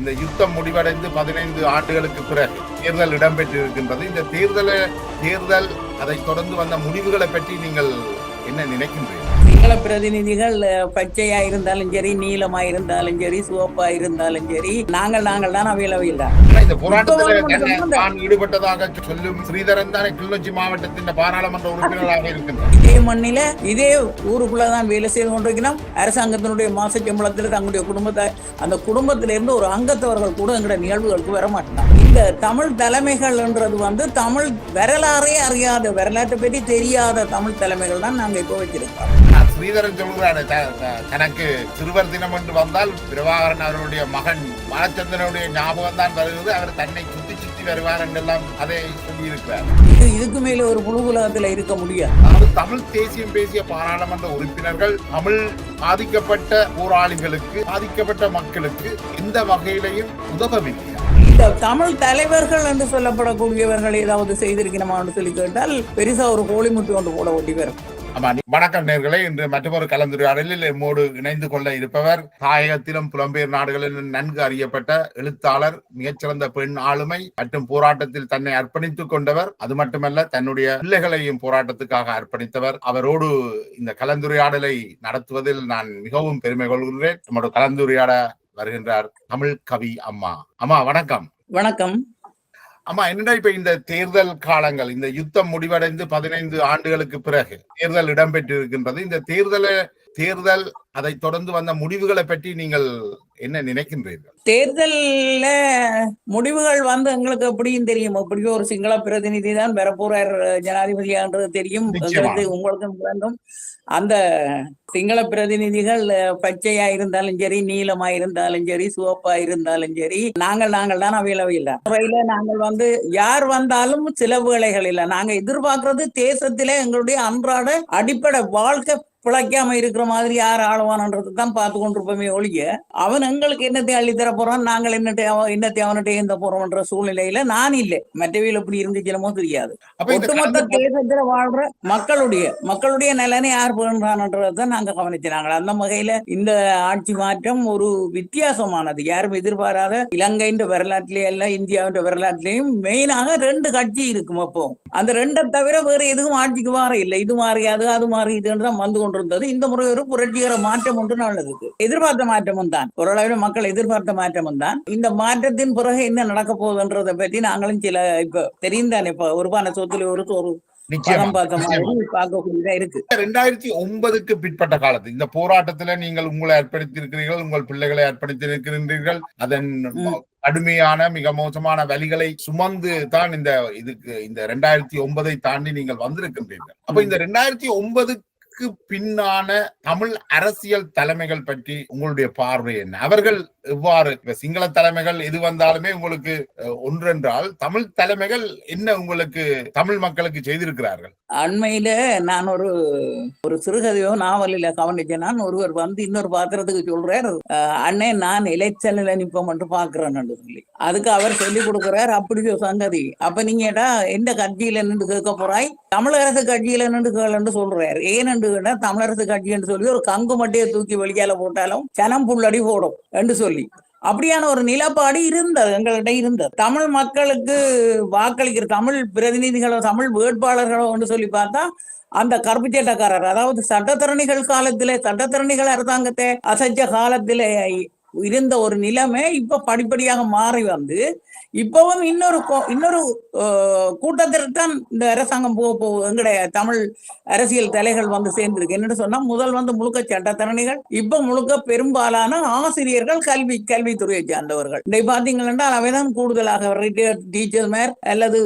இந்த யுத்தம் முடிவடைந்து 15 ஆண்டுகளுக்கு பிறகு தேர்தல் இடம்பெற்றிருக்கின்றது. இந்த தேர்தல் அதை தொடர்ந்து வந்த முடிவுகளை பற்றி நீங்கள் என்ன நினைக்கின்றீர்கள்? சிங்கள பிரதிநிதிகள் பச்சையா இருந்தாலும் சரி, நீளமா இருந்தாலும் சரி, சிவப்பா இருந்தாலும் சரி, நாங்கள் தான் அவையில இந்த போராட்டத்தில் தான் ஈடுபட்டதாக சொல்லும் ஸ்ரீதரன் தானே கிளிநொச்சி மாவட்டத்தின் பாராளுமன்ற உறுப்பினராக இருக்கின்றார். இதே மண்ணில இதே ஊருக்குள்ளதான் வேலை செய்து கொண்டிருக்கிறோம். அரசாங்கத்தினுடைய மாச சம்பளத்தில் தங்களுடைய குடும்பத்தை அந்த குடும்பத்திலிருந்து ஒரு அங்கத்தவர்கள் கூட எங்களுடைய நிகழ்வுகளுக்கு வர மாட்டாங்க. இந்த தமிழ் தலைமைகள்ன்றது தமிழ் வரலாறே அறியாத, வரலாற்றை பற்றி தெரியாத தமிழ் தலைமைகள் தான் நாங்க இப்போ வச்சிருக்கோம். ஸ்ரீதரன் சொல்கிறாரு, தனக்கு சிறுவர் தினம் என்று வந்தால் பிரபாகரன் அவருடைய மகன் பாலச்சந்திரனுடைய ஞாபகம் தான் வருகிறது, அவர் தன்னை சுத்தி வருவார் என்றெல்லாம் அதை சொல்லியிருக்கிறார். இதுக்கு மேல ஒரு முழு உலகத்துல இருக்க முடியாது. அதாவது தமிழ் தேசியம் பேசிய பாராளுமன்ற உறுப்பினர்கள் தமிழ் பாதிக்கப்பட்ட போராளிகளுக்கு, பாதிக்கப்பட்ட மக்களுக்கு எந்த வகையிலையும் உதவவில்லை. இந்த தமிழ் தலைவர்கள் என்று சொல்லப்படக்கூடியவர்கள் ஏதாவது செய்திருக்கணுமான்னு சொல்லி கேட்டால் பெருசா ஒரு கோழிமுட்டு கொண்டு போட ஒட்டி வரும். வணக்கம் நேயர்களே, இன்று மற்றொரு கலந்துரையாடலில் நம்மோடு இணைந்து கொள்ள இருப்பவர் தாயகத்திலும் புலம்பெயர் நாடுகளிலும் நன்கு அறியப்பட்ட எழுத்தாளர், மிகச்சிறந்த பெண் ஆளுமை மற்றும் போராட்டத்தில் தன்னை அர்ப்பணித்துக் கொண்டவர். அது மட்டுமல்ல, தன்னுடைய பிள்ளைகளையும் போராட்டத்துக்காக அர்ப்பணித்தவர். அவரோடு இந்த கலந்துரையாடலை நடத்துவதில் நான் மிகவும் பெருமை கொள்கிறேன். நம்மோட கலந்துரையாட வருகின்றார் தமிழ் கவி அம்மா. அம்மா வணக்கம். வணக்கம். ஆமா, என்னடா இப்ப இந்த தேர்தல் காலங்கள், இந்த யுத்தம் முடிவடைந்து 15 ஆண்டுகளுக்கு பிறகு தேர்தல் இடம்பெற்றிருக்கின்றது. இந்த தேர்தல் அதை தொடர்ந்து வந்த முடிவுகளை பற்றி நீங்கள் என்ன நினைக்கின்றீர்கள்? தேர்தல்ல முடிவுகள் எங்களுக்கு எப்படியும் தெரியும். எப்படியும் ஒரு சிங்கள பிரதிநிதி தான் பெறப்போறார் ஜனாதிபதியான்றது தெரியும். உங்களுக்கும் வேண்டும். அந்த சிங்கள பிரதிநிதிகள் பச்சையா இருந்தாலும் சரி, நீளமா இருந்தாலும் சரி, சிவப்பா இருந்தாலும் சரி, நாங்கள் தான் அவையில துறையில நாங்கள் யார் வந்தாலும் சில வேளைகள் இல்லை. நாங்க எதிர்பார்க்கறது தேசத்திலே எங்களுடைய அன்றாட அடிப்படை வாழ்க்கை பிழைக்காம இருக்கிற மாதிரி யார் ஆளுவானன்றது தான் பார்த்து கொண்டிருப்போமே ஒழிய, அவன் எங்களுக்கு என்னத்தை அள்ளித்தர போறான், நாங்கள் என்னத்தை அவன்கிட்ட எந்த போறோம்ன்ற சூழ்நிலையில நான் இல்லை. மற்றவையில் எப்படி இருந்துச்சலமோ தெரியாது. ஒட்டுமொத்த தேசத்துல வாழ்ற மக்களுடைய நலனை யார் போன்றான்ன்றதான் நாங்க கவனிச்சாங்க. அந்த வகையில இந்த ஆட்சி மாற்றம் ஒரு வித்தியாசமானது. யாரும் எதிர்பாராத, இலங்கையின் வரலாற்றிலே எல்லாம் இந்தியாவின் வரலாற்றிலையும் மெயினாக 2 கட்சி இருக்கும். அப்போ அந்த 2 தவிர வேற எதுவும் ஆட்சிக்கு வார இல்லை. இது மாறியாது, அது மாறி இதுன்றதான் வந்து கொண்டிருந்தது. இந்த முறை ஒரு புரட்சிகர மாற்றம் ஒன்று நல்லதுக்கு எதிர்பார்த்த மாற்றமும் தான். ஓரளவில் மக்கள் எதிர்பார்த்த மாற்றமும் தான். இந்த மாற்றத்தின் பிறகு என்ன நடக்க போகுதுன்றதை பற்றி நாங்களும் சில இப்ப தெரியும் தானே, இப்ப ஒருபான சொத்துல ஒரு 2009க்கு பிற்பட்ட காலத்து இந்த போராட்டத்துல நீங்கள் உங்களை அர்ப்பணித்திருக்கிறீர்கள், உங்கள் பிள்ளைகளை அர்ப்பணித்திருக்கின்றீர்கள். அதன் கடுமையான, மிக மோசமான வலிகளை சுமந்து தான் இந்த 2009 தாண்டி நீங்கள் வந்திருக்கின்றீர்கள். அப்ப இந்த 2009 பின்னான தமிழ் அரசியல் தலைமைகள் பற்றி உங்களுடைய பார்வை என்ன? அவர்கள் எவ்வாறு, சிங்கள தலைமைகள் எது வந்தாலுமே உங்களுக்கு ஒன்றென்றால், தமிழ் தலைமைகள் என்ன உங்களுக்கு தமிழ் மக்களுக்கு செய்திருக்கிறார்கள்? அண்மையில நான் ஒரு சிறுகதையோ நாவலில கவனிச்சேன். நான் ஒருவர் இன்னொரு பாத்திரத்துக்கு சொல்றார், அண்ணே நான் எலெக்ஷன்ல நிப்போம் என்று பாக்குறேன்னு சொல்லி. அதுக்கு அவர் சொல்லி கொடுக்கிறார், அப்படி ஒரு சங்கதி. அப்ப நீங்க எந்த கட்சியில நின்று கேட்க போறாய், தமிழரசு கட்சியில நின்று கேள்ன்னு சொல்றாரு. ஏன்னு கேட்டா, தமிழரசு கட்சி என்று சொல்லி ஒரு கங்கு மட்டையை தூக்கி வெளியால போட்டாலும் சனம் புள்ளடி போடும் என்று சொல்லி அப்படியான ஒரு நிலப்பாடு இருந்தது, எங்கள்கிட்ட இருந்தது. தமிழ் மக்களுக்கு வாக்களிக்கிற தமிழ் பிரதிநிதிகளோ தமிழ் வேட்பாளர்களோ என்று சொல்லி பார்த்தா, அந்த கருப்பு சட்டக்காரர், அதாவது சட்டத்தரணிகள் அரசாங்கத்தை அசைச்ச காலத்திலே இருந்த ஒரு நிலைமை இப்ப படிப்படியாக மாறி இப்பவும் இன்னொரு கூட்டத்திற்கு தான் இந்த அரசாங்கம் எங்களுடைய தமிழ் அரசியல் தலைகள் சேர்ந்திருக்கு. என்னன்னு சொன்னா, முதல் முழுக்க சட்டத்தரணிகள், இப்ப முழுக்க பெரும்பாலான ஆசிரியர்கள், கல்வித்துறையை சார்ந்தவர்கள். இதை பாத்தீங்கன்னா அவைதான் கூடுதலாக ரிட்டையர்ட் டீச்சர் மேர் அல்லது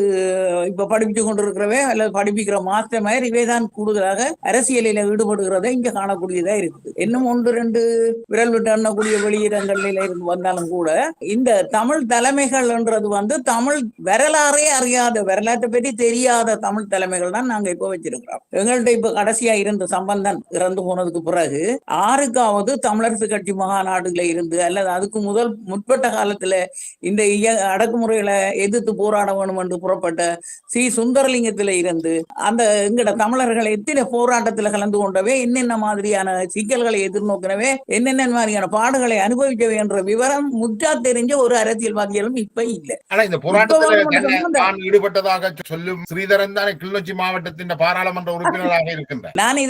இப்ப படிப்பிச்சு கொண்டிருக்கிறவே அல்லது படிப்பிக்கிற மாஸ்டர் மேர், இவைதான் கூடுதலாக அரசியலில் ஈடுபடுகிறத இங்க காணக்கூடியதா இருக்குது. இன்னும் 1-2 விரல் விட்டு எண்ணக்கூடிய வெளியிடங்களில் இருந்து வந்தாலும் கூட இந்த தமிழ் தலைமைகள் தமிழ் வரலாறே அறியாத, வரலாற்றை பற்றி தெரியாத தமிழ் தலைமைகள் தான் நாங்க இப்ப வச்சிருக்கிறோம். எங்கள்கிட்ட இப்ப கடைசியா இருந்த சம்பந்தன் இறந்து போனதுக்கு பிறகு 6வது தமிழரசு கட்சி மகாநாடுல இருந்து அல்லது அதுக்கு முற்பட்ட காலத்துல இந்த அடக்குமுறைகளை எதிர்த்து போராட வேணும் என்று புறப்பட்ட சுந்தரலிங்கத்தில இருந்து அந்த எங்கட தமிழர்கள் எத்தனை போராட்டத்துல கலந்து கொண்டவே, என்னென்ன மாதிரியான சிக்கல்களை எதிர்நோக்கினவே, என்னென்ன மாதிரியான பாடுகளை அனுபவிக்க என்ற விவரம் முற்றா தெரிஞ்ச ஒரு அரசியல்வாதிகளும் இப்ப இல்லை. ஆனா இந்த போராட்டத்தில் ஈடுபட்டதாக சொல்லும் ஸ்ரீதரன் தானே கிளிநொச்சி மாவட்டத்தின் பாராளுமன்ற உறுப்பினராக இருக்கின்றார். நான்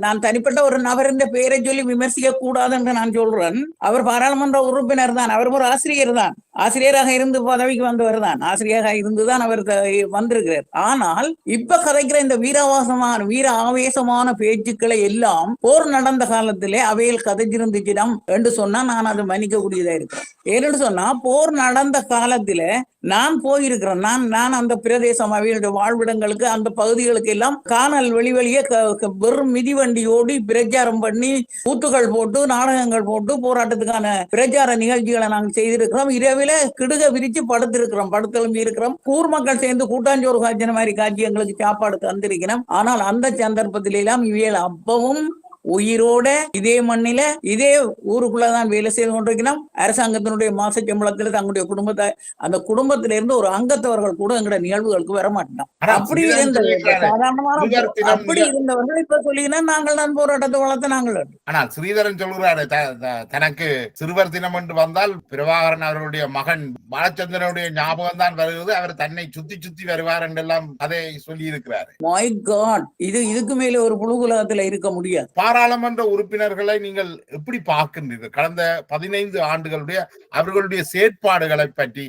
நான் தனிப்பட்ட ஒரு நபரின் பெயரை சொல்லி விமர்சிக்க கூடாது என்று நான் சொல்றேன். அவர் பாராளுமன்ற உறுப்பினர் தான், அவர் ஒரு ஆசிரியர் தான், ஆசிரியராக இருந்து பதவிக்கு வந்தவர் தான், ஆசிரியராக இருந்துதான் அவர் வந்திருக்கிறார். ஆனால் இப்ப கதைக்கிற இந்த வீர ஆவேசமான பேச்சுக்களை எல்லாம் போர் நடந்த காலத்திலே அவையில் கதைச்சிருந்துச்சிடம் என்று சொன்னா நான் அதை மன்னிக்க கூடியதா இருக்கிறேன். ஏன்னு சொன்னா போர் நடந்த காலத்தில நான் போயிருக்கிறேன். நான் அந்த பிரதேசம் அவைகளுடைய வாழ்விடங்களுக்கு அந்த பகுதிகளுக்கு எல்லாம் காணல் வெளியே வெறும் மிதிவண்டி ஓடி பிரச்சாரம் பண்ணி கூத்துகள் போட்டு நாடகங்கள் போட்டு போராட்டத்துக்கான பிரச்சார நிகழ்ச்சிகளை நாங்கள் செய்திருக்கிறோம். இரவில கிடுக விரிச்சு படுத்தெலும்பி இருக்கிறோம். ஊர் மக்கள் சேர்ந்து கூட்டாஞ்சோறு காய்ச்சின மாதிரி காட்சி எங்களுக்கு சாப்பாடு தந்திருக்கிறோம். ஆனால் அந்த சந்தர்ப்பத்தில எல்லாம் இவையில் அப்பவும் உயிரோட இதே மண்ணில இதே ஊருக்குள்ளதான் வேலை செய்து கொண்டிருக்கிறோம். அரசாங்கத்தினுடைய மாச சம்பளத்துல தங்களுடைய குடும்பத்தை அந்த குடும்பத்தில இருந்து ஒரு அங்கத்தவர்கள் கூட எங்களுடைய நிகழ்வுகளுக்கு வர மாட்டோம். அப்படி இருந்தவர்கள் இப்ப சொல்லிங்கன்னா நாங்கள் தான் போராட்டத்தை வளர்த்து நாங்கள். ஆனால் ஸ்ரீதரன் சொல்கிறாரு தனக்கு சிறுவர் தினம் என்று வந்தால் பிரபாகரன் அவர்களுடைய மகன் பாலச்சந்திரனுடைய ஞாபகம் தான் வருகிறது, அவர் தன்னை சுத்தி வருவார் என்றெல்லாம் அதை சொல்லி இருக்கிறார். மை காட், இதுக்கு மேல ஒரு புழுகுலகத்துல இருக்க முடியாது. பாராளுமன்ற உறுப்பினர்களை நீங்கள் எப்படி பார்க்கின்றீர்கள்? கடந்த 15 ஆண்டுகளுடைய அவர்களுடைய செயற்பாடுகளை பற்றி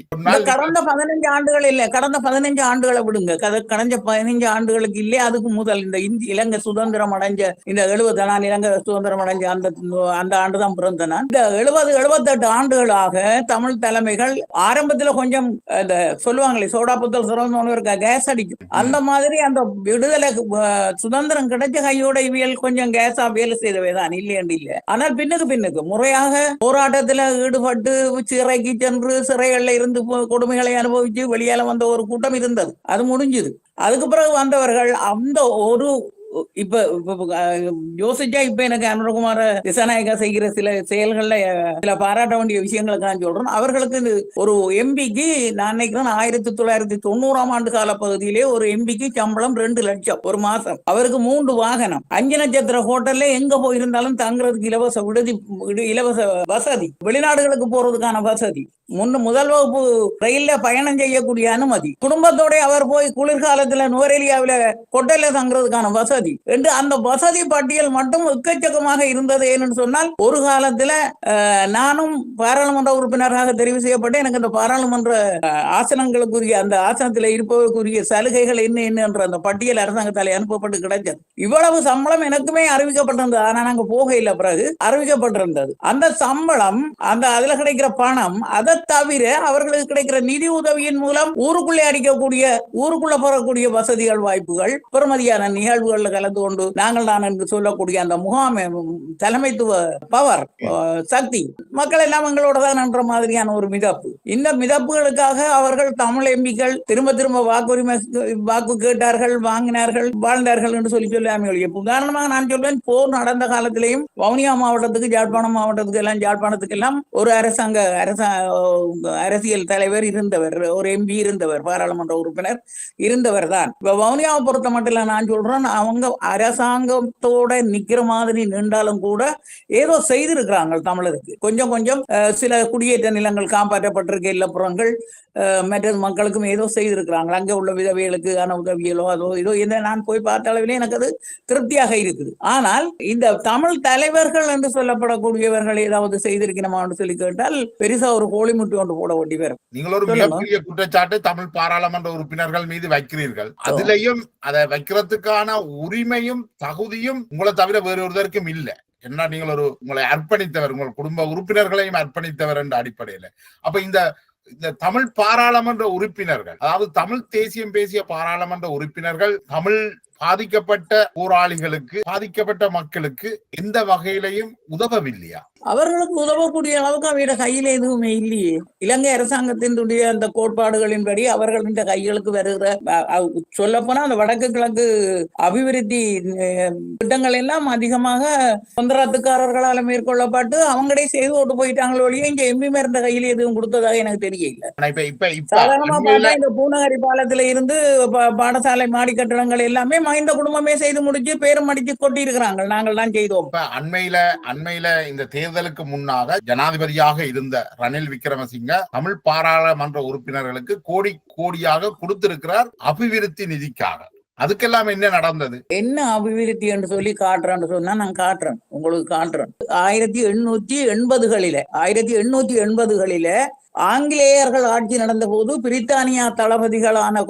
கடந்த 15 ஆண்டுகள் இல்ல, கடந்த 15 ஆண்டுகளை விடுங்க. கடந்த 15 ஆண்டுகளுக்கு இல்லையே, அதுக்கு முதல் இந்த இலங்கை சுதந்திரம் அடைஞ்ச இந்த 70 நான் இலங்கை சுதந்திரம் அடைஞ்ச அந்த ஆண்டுதான் பிறந்த நான். இந்த 70-78 ஆண்டுகளாக தமிழ் தலைமைகள் ஆரம்பத்துல கொஞ்சம் இந்த சொல்லுவாங்களே சோடா புத்தல் சிறந்த கேஸ் அடிக்கும், அந்த மாதிரி அந்த விடுதலை சுதந்திரம் கிடைச்ச கையோட இவியல் கொஞ்சம் கேஸா வேலை செய்தவைதான், இல்லையண்டு இல்ல. ஆனால் பின்னுக்கு முறையாக போராட்டத்துல ஈடுபட்டு சிறைக்கு சென்று சிறைகள்ல இருந்து கொடுமைகளை அனுபவிச்சு வெளியால வந்த ஒரு கூட்டம் இருந்தது. அது முடிஞ்சது. அதுக்கு பிறகு வந்தவர்கள் அந்த ஒரு இப்ப யோசிச்சா இப்ப எனக்கு அனுரகுமார திசாநாயகா செய்கிற சில செயல்கள்ல சில பாராட்ட வேண்டிய விஷயங்களை நான் சொல்றேன். அவர்களுக்கு ஒரு எம்பிக்கு நான் நினைக்கிறேன் 1990ஆம் ஆண்டு கால பகுதியிலே ஒரு எம்பிக்கு சம்பளம் 2 லட்சம் ஒரு மாசம். அவருக்கு 3 வாகனம், 5 நட்சத்திர ஹோட்டல்ல எங்க போயிருந்தாலும் தங்குறதுக்கு இலவச விடுதி, இலவச வசதி, வெளிநாடுகளுக்கு போறதுக்கான வசதி, முதல் வகுப்பு ரயில்ல பயணம் செய்யக்கூடிய அனுமதி, குடும்பத்தோட அவர் போய் குளிர்காலத்துல நுவரெலியாவில ஹோட்டல்ல தங்குறதுக்கான வசதி என்று அந்த வசதி பட்டியல் மட்டும் எக்கச்சக்கமாக இருந்தது. ஏன்னு சொன்னால் ஒரு காலத்துல நானும் பாராளுமன்ற உறுப்பினராக தெரிவு செய்யப்பட்டு எனக்கு அந்த பாராளுமன்ற ஆசனங்களுக்குரிய அந்த ஆசனத்தில் இருப்பதற்குரிய சலுகைகள் என்ன என்ற அந்த பட்டியல் அரசாங்கத்தால் அனுப்பப்பட்டு கிடைச்சது. இவ்வளவு சம்பளம் எனக்குமே அறிவிக்கப்பட்டிருந்தது. ஆனா நாங்க போக இல்லை, பிறகு அறிவிக்கப்பட்டிருந்தது. அந்த சம்பளம், அந்த அதுல கிடைக்கிற பணம், அதை தவிர அவர்களுக்கு கிடைக்கிற நிதி உதவியின் மூலம் ஊருக்குள்ளே அடிக்கக்கூடிய ஊருக்குள்ள போறக்கூடிய வசதிகள், வாய்ப்புகள், பெருமதியான நிகழ்வுகள் கலந்து கொண்டு நாங்கள் தான் என்று சொல்லக்கூடிய அந்த முகாமை தலைமைத்துவ பவர் சக்தி மக்கள் எல்லாம் எங்களோட தான் என்ற மாதிரியான ஒரு மிதப்பு. இந்த மிதப்புகளுக்காக அவர்கள் தமிழ் எம்பிக்கள் திரும்ப வாக்கு கேட்டார்கள், வாங்கினார்கள், வாழ்ந்தார்கள் என்று சொல்லி உதாரணமாக நான் சொல்வேன், போர் நடந்த காலத்திலேயும் வவுனியா மாவட்டத்துக்கு யாழ்ப்பாணம் மாவட்டத்துக்கு எல்லாம் யாழ்ப்பாணத்துக்கு எல்லாம் ஒரு அரசியல் தலைவர் இருந்தவர், ஒரு எம்பி இருந்தவர், பாராளுமன்ற உறுப்பினர் இருந்தவர் தான். இப்ப வவுனியாவை பொறுத்த மட்டும் நான் சொல்றேன், அவங்க அரசாங்கத்தோட நிக்கிற மாதிரி நின்றாலும் கூட ஏதோ செய்திருக்கிறாங்க தமிழருக்கு. கொஞ்சம் சில குடியேற்ற நிலங்கள் காப்பாற்றப்பட்டிருக்க இல்லப்புறங்கள் மற்ற மக்களுக்கும் ஏதோ செய்திருக்கிறாங்க. அங்க உள்ள விதவைகளுக்கு உதவியலோ அதோ இதோ இதை நான் போய் பார்த்த அளவிலே எனக்கு அது திருப்தியாக இருக்குது. ஆனால் இந்த தமிழ் தலைவர்கள் என்று சொல்லப்படக்கூடியவர்கள் ஏதாவது செய்திருக்கணுமான்னு சொல்லி கேட்டால் பெருசா ஒரு கோழிமுட்டி ஒன்று போட வேண்டி வரும். நீங்கள் ஒரு மிகப்பெரிய குற்றச்சாட்டு தமிழ் பாராளுமன்ற உறுப்பினர்கள் மீது வைக்கிறீர்கள். அதிலையும் அதை வைக்கிறதுக்கான உரிமையும் தகுதியும் உங்களை தவிர வேறு ஒருவருக்கும் இல்லை. என்ன, நீங்கள் உங்களை அர்ப்பணித்தவர், உங்கள் குடும்ப உறுப்பினர்களையும் அர்ப்பணித்தவர் என்ற அடிப்படையில் அப்ப இந்த தமிழ் பாராளுமன்ற உறுப்பினர்கள், அதாவது தமிழ் தேசியம் பேசிய பாராளுமன்ற உறுப்பினர்கள் தமிழ் பாதிக்கப்பட்ட போராளிகளுக்கு, பாதிக்கப்பட்ட மக்களுக்கு எந்த வகையிலையும் உதவவில்லையா? அவர்களுக்கு உதவக்கூடிய அளவுக்கு அவையோட கையில எதுவுமே இல்லையே. இலங்கை அரசாங்கத்தினுடைய அந்த கோட்பாடுகளின்படி அவர்களின் கைகளுக்கு வருகிற சொல்லப்போனா அந்த வடக்கு கிழக்கு அபிவிருத்தி திட்டங்கள் எல்லாம் அதிகமாக சொந்தராத்துக்காரர்களால மேற்கொள்ளப்பட்டு அவங்களே செய்து ஓட்டு போயிட்டாங்களோ ஒழிய இங்க எம்பி மேற்ற கையில எதுவும் கொடுத்ததாக எனக்கு தெரியல. சாதாரணமா பார்த்தா இந்த பூநகரி பாலத்துல இருந்து பாடசாலை மாடி கட்டடங்கள் எல்லாமே மஹிந்த குடும்பமே செய்து முடிச்சு பேரும் அடிச்சு கொட்டி இருக்கிறாங்க. நாங்கள் தான் செய்தோம். இப்ப அண்மையில இந்த தேர்தலுக்கு முன்னாக ஜனாதிபதியாக இருந்த ரணில் விக்ரமசிங்க தமிழ் பாராளுமன்ற உறுப்பினர்களுக்கு கோடி கோடியாக கொடுத்திருக்கிறார் அபிவிருத்தி நிதிக்காக. அதுக்கெல்லாம் என்ன நடந்தது? என்ன அபிவிருத்தி என்று சொல்லி காட்டுறேன்னு சொன்னா நான் காட்டுறேன், உங்களுக்கு காட்டுறேன். 1880களில ஆங்கிலேயர்கள் ஆட்சி நடந்த போது பிரித்தானியா தளபதிகளான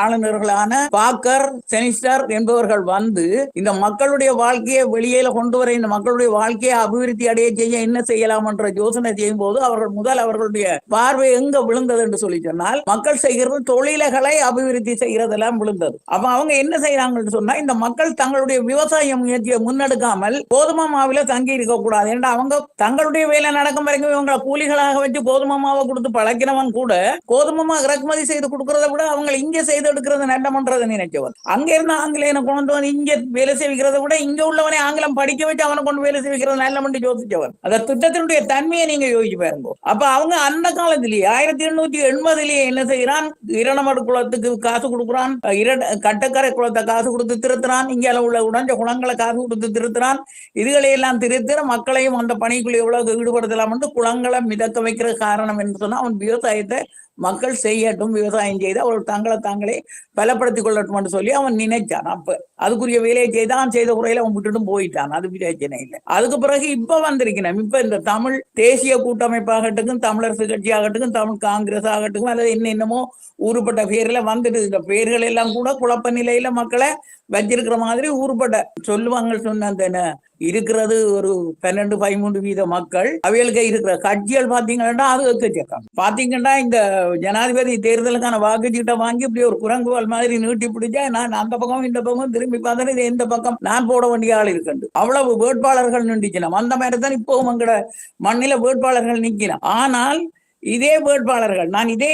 ஆளுநர்களான பாக்கர், செனிஸ்டர் என்பவர்கள் வந்து இந்த மக்களுடைய வாழ்க்கையை வெளியில கொண்டு வர, இந்த மக்களுடைய வாழ்க்கையை அபிவிருத்தி அடைய செய்ய என்ன செய்யலாம் என்ற யோசனை செய்யும் போது அவர்களுடைய பார்வை எங்க விழுந்தது என்று சொல்லி சொன்னால், மக்கள் செய்கிறது தொழில்களை அபிவிருத்தி செய்யறதெல்லாம் விழுந்தது. அப்ப அவங்க என்ன செய்யறாங்கன்னு சொன்னா, இந்த மக்கள் தங்களுடைய விவசாய முயற்சியை முன்னெடுக்காமல் கோதுமை மாவில தங்கி இருக்க கூடாது. ஏன்னா அவங்க தங்களுடைய வேலை நடக்கும் வரைக்கும் இவங்களை கூலிகளாக வச்சு கோதுமை மாவை கொடுத்து பழக்கினவன் கூட கோதுமை இறக்குமதி செய்து கொடுக்கறத விட அவங்க இங்க செய்து எடுக்கிறது நல்லமன்றதை நினைச்சவன். அங்க இருந்து ஆங்கிலேயனை கொண்டு வந்து இங்க வேலை செய்விக்கிறத விட இங்க உள்ளவனை ஆங்கிலம் படிக்க வச்சு அவனை கொண்டு வேலை செய்விக்கிறது நல்லமன்று யோசிச்சவன். அந்த திட்டத்தினுடைய தன்மையை நீங்க யோசிச்சு பாருங்க. அப்ப அவங்க அந்த காலத்திலேயே 1880 என்ன செய்யறான், இரணமடு குளத்துக்கு காசு கொடுக்குறான், கட்டக்கரை குளத்தை காசு கொடுத்து திருத்துறான், இங்க உள்ள உடஞ்ச குளங்களை காசு கொடுத்து திருத்துறான். இதுகளை எல்லாம் திருத்துற மக்களையும் அந்த பணிக்குள்ள எவ்வளவு ஈடுபடுத்தலாம் என்று குளங்களை மிதக்க வைக்கிற காரணம் என்று சொன்னா, அவன் விவசாயத்தை மக்கள் செய்யட்டும், விவசாயம் செய்து அவர்கள் தாங்களே பலப்படுத்திக் கொள்ளட்டும் சொல்லி அவன் நினைச்சான். அப்ப அதுக்குரிய வேலையை செய்தான், செய்த குறையில அவன் விட்டுட்டும் போயிட்டான். அது பிரச்சனை இல்லை. அதுக்கு பிறகு இப்ப வந்திருக்கணும், இப்ப இந்த தமிழ் தேசிய கூட்டமைப்பாகட்டும், தமிழரசு கட்சி ஆகட்டும், தமிழ் காங்கிரஸ் ஆகட்டும், அல்லது என்னென்னமோ ஊறுபட்ட பேர்ல வந்துட்டு, இந்த பேர்கள் எல்லாம் கூட குழப்ப நிலையில மக்களை வச்சிருக்கிற மாதிரி ஊறுபட்ட சொல்லுவாங்க. சொன்ன இருக்கிறது ஒரு 12-13% மக்கள், அவைகளுக்கு இருக்கிற கட்சிகள் பாத்தீங்கன்னா அது எக்கச்சக்கம். பாத்தீங்கன்னா இந்த ஜனாதிபதி தேர்தலுக்கான வாக்குச்சீட்டை வாங்கி இப்படி ஒரு குரங்குவால் மாதிரி நீட்டி பிடிச்சா, நான் அந்த பக்கம் இந்த பக்கம் திரும்பி பார்த்தா இது எந்த பக்கம் நான் போட வேண்டிய ஆள் இருக்கு. அவ்வளவு வேட்பாளர்கள் நின்றுச்சினோம். அந்த மாதிரி தான் இப்பவும் எங்கட மண்ணில வேட்பாளர்கள் நிற்கணும். ஆனால் இதே வேட்பாளர்கள் நான் இதே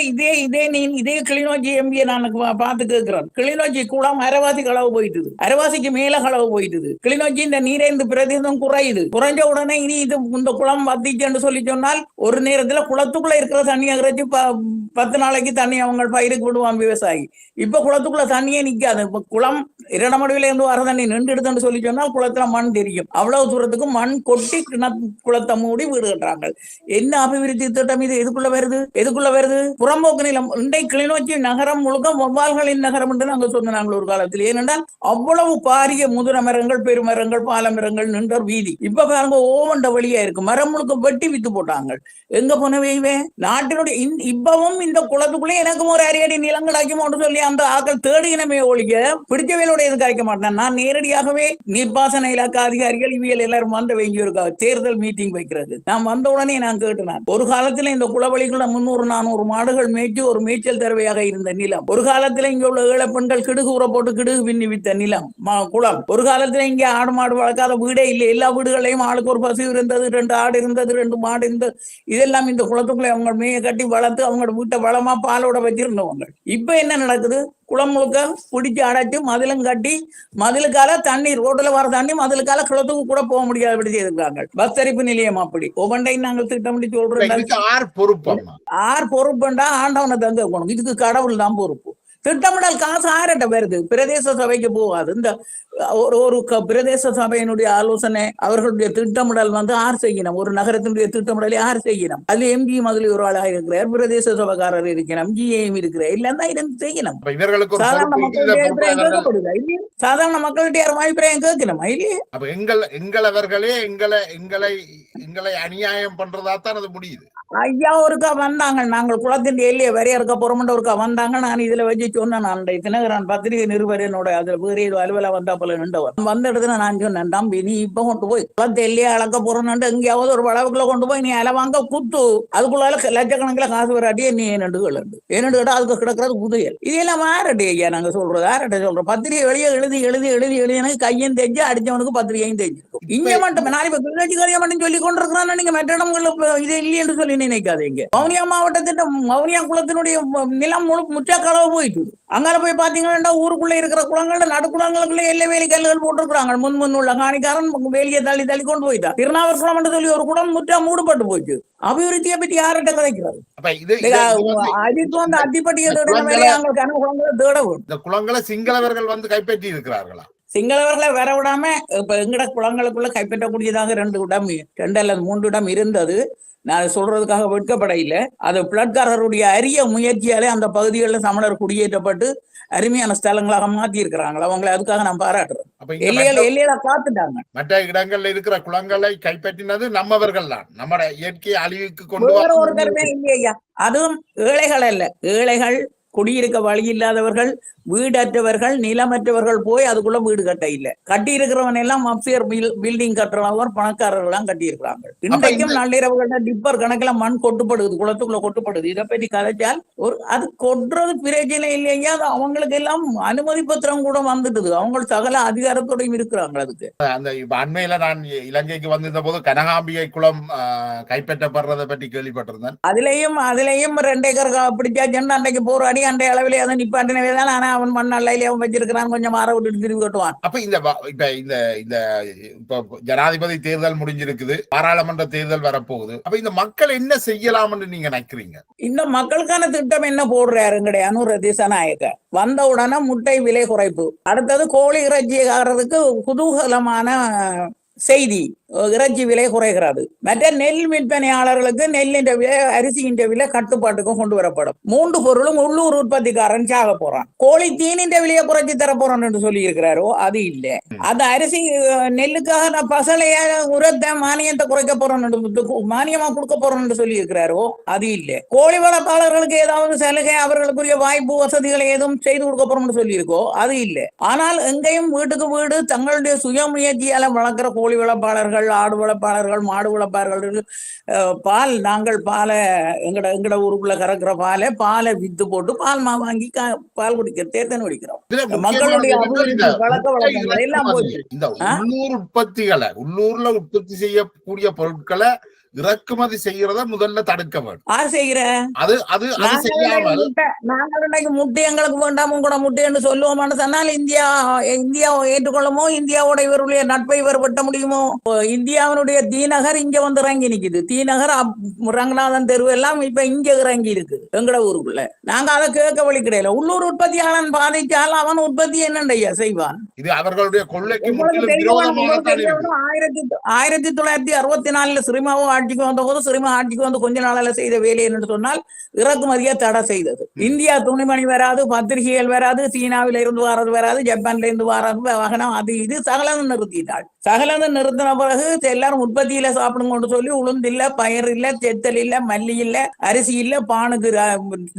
கிளிநொச்சி எம்பியை நான் பார்த்து கேட்கிறேன். கிளிநொச்சி குளம் அரைவாசி களவு போயிட்டுது, அரைவாசிக்கு மேல களவு போயிட்டுது. கிளிநொச்சி இந்த நீரேந்து பிரதேசம் குறைஞ்ச உடனே இனி இது இந்த குளம் வத்திச்சுன்னு சொல்லி சொன்னால் ஒரு நேரத்துல குளத்துக்குள்ள இருக்கிற தண்ணியை குறைச்சு 10 நாளைக்கு தண்ணி அவங்க பயிருக்கு விடுவான் விவசாயி. இப்ப குளத்துக்குள்ள தண்ணியே நிக்காது. இப்ப குளம் இரண்டமடுவில இருந்து வர தண்ணி நின்றுடுதுன்னு சொல்லி சொன்னால் குளத்துல மண் தெரியும். அவ்வளவு தூரத்துக்கு மண் கொட்டி குளத்தை மூடி வீடு கட்டுறாங்க. என்ன அபிவிருத்தி திட்டம் இது? எதுக்குள்ள வருது? புறம்போக்கு நிலம். இன்றைக்கு கிளிநொச்சி நகரம் முழுக்க வௌவால்களின் நகரம் என்று நாங்கள் சொன்னாங்க ஒரு காலத்தில். ஏனென்றால் அவ்வளவு பாரிய முதுர மரங்கள், பெருமரங்கள், பாலமரங்கள் நின்ற வீதி. இப்ப பாருங்க ஓவண்ட வழியா இருக்கு. மரம் முழுக்க வெட்டி வித்து போட்டாங்க. எங்க போனவே நாட்டினுடைய இப்பவும் இந்த குளத்துக்குள்ளே எனக்கும் ஒரு அரியடி நிலம் கிடைக்குமோன்னு சொல்லி அந்த ஆக்கள் தேடுகினமே ஒழிக்க பிடிச்சவையோட எது கிடைக்க மாட்டேன். நான் நேரடியாகவே நீர்ப்பாசன இலாக்கா அதிகாரிகள் இவியல் எல்லாரும் வந்து வேண்டியிருக்கா தேர்தல் மீட்டிங் வைக்கிறது. நான் வந்த உடனே நான் கேட்டேன், ஒரு காலத்துல இந்த குளவழிக்குள்ள 300-400 மாடுகள் மேய்ச்சி ஒரு மேய்ச்சல் தரவையாக இருந்த நிலம். ஒரு காலத்துல இங்க உள்ள ஏழை பெண்கள் கிடுகு உர போட்டு கிடுகு பின்னி வித்த நிலம் குளம். ஒரு காலத்துல இங்க ஆடு மாடு வளர்க்காத வீடே இல்லை. எல்லா வீடுகளையும் ஆளுக்கு ஒரு பசு இருந்தது, 2 ஆடு இருந்தது, 2 மாடு இருந்தது. இதெல்லாம் இந்த குளத்துக்குள்ள அவங்க மேய கட்டி வளர்த்து அவங்களோட வீட்டை வளமா பாலோட வச்சிருந்தவங்க. இப்ப என்ன நடக்குது? குளம் முழுக்க பிடிச்சு அடைச்சு மதிலும் கட்டி, மதிலுக்கால தண்ணி ரோட்ல வர தண்ணி மதிலுக்கால குளத்துக்கு கூட போக முடியாது அப்படி செய்திருக்காங்க. பஸ் தரிப்பு நிலையம் அப்படி ஒவ்வொன்றையும் நாங்கள் திட்டமிட்டு சொல்றோம். ஆர் பொறுப்புண்டா ஆண்டவனை தங்க போகணும். இதுக்கு கடவுள் தான் பொறுப்பு. திட்டமிடல் காசு ஆர்கிட்ட வருது? பிரதேச சபைக்கு போகாது. இந்த ஒரு பிரதேச சபையினுடைய ஆலோசனை அவர்களுடைய திட்டமிடல் ஆர் செய்யணும்? ஒரு நகரத்தினுடைய திட்டமிடலை யார் செய்யணும்? அதுல எம்பி முதலில் ஒரு ஆளாக இருக்கிறார், பிரதேச சபைக்காரர் இருக்கணும், ஜிஏஎம் இருக்கிறார், எல்லாம் தான் இருந்து செய்யணும். சாதாரண மக்களுடைய அபிப்பிராயம் கேட்கப்படுதா இல்லையா? சாதாரண மக்களுடைய அபிப்பிராயம் கேட்கணுமா இல்லையே? எங்களவர்களே எங்களை அநியாயம் பண்றதா தான் அது முடியுது. ஐயா ஒருக்கா வந்தாங்க, நாங்கள் குளத்தின் எல்லையை வரைய இருக்க புறமண்ட ஒருக்கா வந்தாங்க. நான் இதுல வச்சு சொன்னேன், நான் தினகரன் பத்திரிகை நிருபர் என்னோட அதுல வேற ஏதோ அலுவலா வந்தா போல நின்றவர் வந்த இடத்துல நான் சொன்னேன், தம்பி நீ இப்ப கொண்டு போய் குளத்தை எல்லையை அளக்க போறோன்னு எங்கேயாவது ஒரு வளவுக்குள்ள கொண்டு போய் நீ அளவாங்க குத்து, அதுக்குள்ளால லட்சக்கணக்கில் காசு வராட்டியே நீ என்னண்டு கேட்டா அதுக்கு கிடக்கிறது புதையல். இதெல்லாம் ஆரட்டே ஐயா நாங்க சொல்றது, ஆரட்டை சொல்றோம். பத்திரிகை வெளியே எழுதி எனக்கு கையும் தெரிஞ்சு அடிச்சவனுக்கு பத்திரிகையும் தெரிஞ்சிருக்கும். இங்க மட்டும் நான் இப்ப கிளிநொச்சி காரியம் மட்டும் சொல்லி கொண்டிருக்கிறான். நீங்க மற்ற இடங்கள்ல இது இல்லை என்று சொல்லி நினைக்காதீங்க. வவுனியா மாவட்டத்திட்ட வவுனியா குளத்தினுடைய நிலம் முற்றாக்களவு போயிட்டு அங்கால போய் பாத்தீங்கன்னா ஊருக்குள்ள இருக்கிற குளங்கள்ல நடுக்குளங்களுக்குள்ள எல்லை வேலி கல்லுகள் போட்டிருக்கிறாங்க. முன் உள்ள காணிக்காரன் வேலியை தள்ளி தள்ளி கொண்டு போயிட்டா. திருநாவூர் குளம் என்று சொல்லி ஒரு குளம் முற்றா மூடப்பட்டு போச்சு. அபிவிருத்தியை பற்றி யார்கிட்ட கதைக்கிறது? அதுக்கு வந்து அத்திப்பட்டியலோட வேலையை அங்க குளங்களை தேட வேண்டும். இந்த குளங்களை சிங்களவர்கள் வந்து கைப்பற்றி இருக்கிறார்களா? சிங்களவர்களை வர விடாம இப்ப எங்கட குளங்களுக்குள்ள கைப்பற்றக்கூடியதாக 2 அல்லது 3 இடம் இருந்தது. நான் சொல்றதுக்காக வெட்கப்பட இல்லை. அது பிளட்காரருடைய அரிய முயற்சியாலே அந்த பகுதிகளில் தமிழர் குடியேற்றப்பட்டு அருமையான ஸ்தலங்களாக மாத்தி இருக்கிறாங்களா. அவங்களை அதுக்காக நான் பாராட்டுறேன். எல்லையில காத்துட்டாங்க. மற்ற இடங்கள்ல இருக்கிற குளங்களை கைப்பற்றினது நம்மவர்கள் தான். நம்ம இயற்கை அழிவுக்கு கொண்டு ஒரு தரமே இல்லையா. அதுவும் ஏழைகள் அல்ல. ஏழைகள், குடியிருக்க வழி இல்லாதவர்கள், வீடற்றவர்கள், நிலமற்றவர்கள் போய் அதுக்குள்ள வீடு கட்ட இல்லை. கட்டி இருக்கிறவன் எல்லாம் அப்சியர் பில்டிங் கட்டுறவர் பணக்காரர்கள் எல்லாம் கட்டி இருக்கிறாங்க. இன்றைக்கும் நள்ளிரவுகள்ல டிப்பர் கணக்குல மண் கொட்டுப்படுது, குளத்துக்குள்ள கொட்டுப்படுது. இதை பற்றி கதைச்சால் அது கொட்டுறது பிரச்சனை இல்லையா. அது அவங்களுக்கு எல்லாம் அனுமதி பத்திரம் கூட வந்துட்டுது. அவங்க சகல அதிகாரத்தோடையும் இருக்கிறாங்க. அதுக்கு அந்த அண்மையில நான் இலங்கைக்கு வந்திருந்த போது கனகாம்பிகை குளம் கைப்பற்றப்படுறதை பற்றி கேள்விப்பட்டிருந்தேன். அதுலயும் 2 ஏக்கர் பிடிச்சாச்சுன்னு அன்றைக்கு போராடி அன்றைய அளவிலே அதை நிப்பாட்டினவேதான். ஆனா அவன் மண்ணல்லையிலே அவன் வச்சிருக்கிறான். கொஞ்சம் மாற விட்டு திரும்பி கட்டுவான். அப்ப இப்ப ஜனாதிபதி தேர்தல் முடிஞ்சிருக்குது, பாராளுமன்ற தேர்தல் வரப்போகுது. அப்ப இந்த மக்கள் என்ன செய்யலாம்னு நீங்க நினைக்கிறீங்க? இந்த மக்களுக்கான திட்டம் என்ன போடுறாருங்கடே அனுர திசாநாயக்க. வந்த உடனே முட்டை விலை குறைப்பு, அடுத்தது கோழி இறைச்சிக்காரதுக்கு குதூகலமான செய்தி, இறைச்சி விலை குறைகிறது. மற்ற நெல் விற்பனையாளர்களுக்கு நெல்லின் விலை, அரிசியின் விலை கட்டுப்பாட்டுக்கு கொண்டு வரப்படும். 3 பொருளும் உள்ளூர் உற்பத்திக்காரன் சாக போறான். கோழி தீனின் விலையை குறைச்சி தர போறோம் என்று சொல்லி இருக்கிறாரோ அது இல்ல. அந்த அரிசி நெல்லுக்காக நான் பசலைய உரத்தை மானியத்தை குறைக்க போறோம், மானியமா கொடுக்க போறோம் என்று சொல்லி இருக்கிறாரோ அது இல்ல. கோழி வளர்ப்பாளர்களுக்கு ஏதாவது சலுகை, அவர்களுக்குரிய வாய்ப்பு வசதிகளை ஏதும் செய்து கொடுக்க போறோம்னு சொல்லி இருக்கோ அது இல்ல. ஆனால் எங்கேயும் வீட்டுக்கு வீடு தங்களுடைய சுய முயற்சியால வளர்க்கிற கோழி வளர்ப்பாளர்கள், ஆடு வளர்ப்பாளர்கள், மாடு வளர்ப்பாளர்கள், பால், நாங்கள் பாலை எங்கட ஊருக்குள்ள கறக்கிற பாலை வித்து போட்டு பால் மா வாங்கி பால் குடிக்கிற தேத்தன் குடிக்கிறோம். மக்களுடைய பழக்க வழக்கங்கள் எல்லாம் போச்சு. இந்த உள்ளூர் உற்பத்திகளை, உள்ளூர்ல உற்பத்தி செய்யக்கூடிய பொருட்களை இறக்குமதி செய்யறத முதல்ல தடுக்க வேண்டும். யார் செய்யற? அது செய்யாமல் நாங்கள் முட்டை எங்களுக்கு வேண்டாம் கூட முட்டைன்னு சொல்லுவோம்னு சொன்னால் இந்தியா ஏற்றுக்கொள்ளுமோ? இந்தியாவோட இவருடைய நட்பை இவர் வெட்ட முடியுமோ? இந்தியாவினுடைய தீநகர் இங்க வந்து இறங்கி நிக்குது. தீநகர் ரங்கநாதன் தெருவு எல்லாம் இப்ப இங்க இறங்கி இருக்கு எங்கட ஊருக்குள்ள. நாங்க அதை கேட்க வழி கிடையாது. உள்ளூர் உற்பத்தியாளன் பாதிச்சால் அவன் உற்பத்தி என்னண்டையா செய்வான்? இது அவர்களுடைய கொள்ளைக்கு 1964 சிரிமாவும் ஆட்சிக்கு வந்த போது, சிரிமா ஆட்சிக்கு வந்து கொஞ்ச நாளால செய்த வேலை என்று சொன்னால் இறக்குமதியை தடை செய்தது. இந்தியா துணிமணி வராது, பத்திரிகைகள் வராது, சீனாவில இருந்து வர்றது வராது, ஜப்பான்ல இருந்து வர்றது வாகனம், அது இது சகலம் நிறுத்திட்டாள். சகலம் நிறுத்தின பிறகு எல்லாரும் உற்பத்தியில சாப்பிடுங்கன்னு சொல்லி உளுந்து இல்ல, பயிர் இல்ல, செத்தல் இல்ல, மல்லி இல்ல, அரிசி இல்ல, பானுக்கு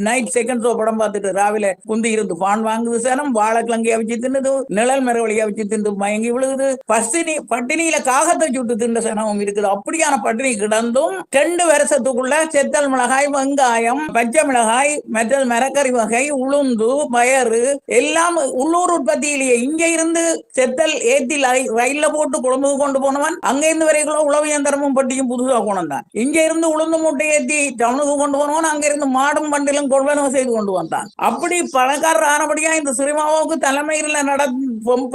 நைட் செகண்ட் ஷோ படம் பார்த்துட்டு ராவில குந்தி இருந்து பான் வாங்குது சனம், வாழைக்கிழங்கி அவிச்சு தின்னுது, நிழல் மரவழி அவிச்சு தின்னு மயங்கி விழுகுது, பட்டினியில காகத்தை சுட்டு தின்ற சனமும் இருக்குது. அப்படியான பட்டினி கிடந்தும் 2 வருஷத்துக்குள்ள செத்தல் மிளகாய், வெங்காயம், பச்சை மிளகாய், மற்ற மரக்கறி வகை, உளுந்து, பயறு எல்லாம் உள்ளூர் உற்பத்தியிலேயே. இங்க இருந்து செத்தல் ஏத்தி ரயில்ல போட்டு குழம்பு கொண்டு போனவன் அங்க இருந்து வரைக்குள்ள உழவு இயந்திரமும் பட்டியும் புதுசா கொண்டான். இங்க இருந்து உளுந்து மூட்டை ஏற்றி டவுனுக்கு கொண்டு போனவன் அங்க இருந்து மாடும் வண்டிலும் கொள்வனவு செய்து கொண்டு வந்தான். அப்படி பணக்காரர் ஆனபடியா இந்த சினிமாவுக்கு தலைமையில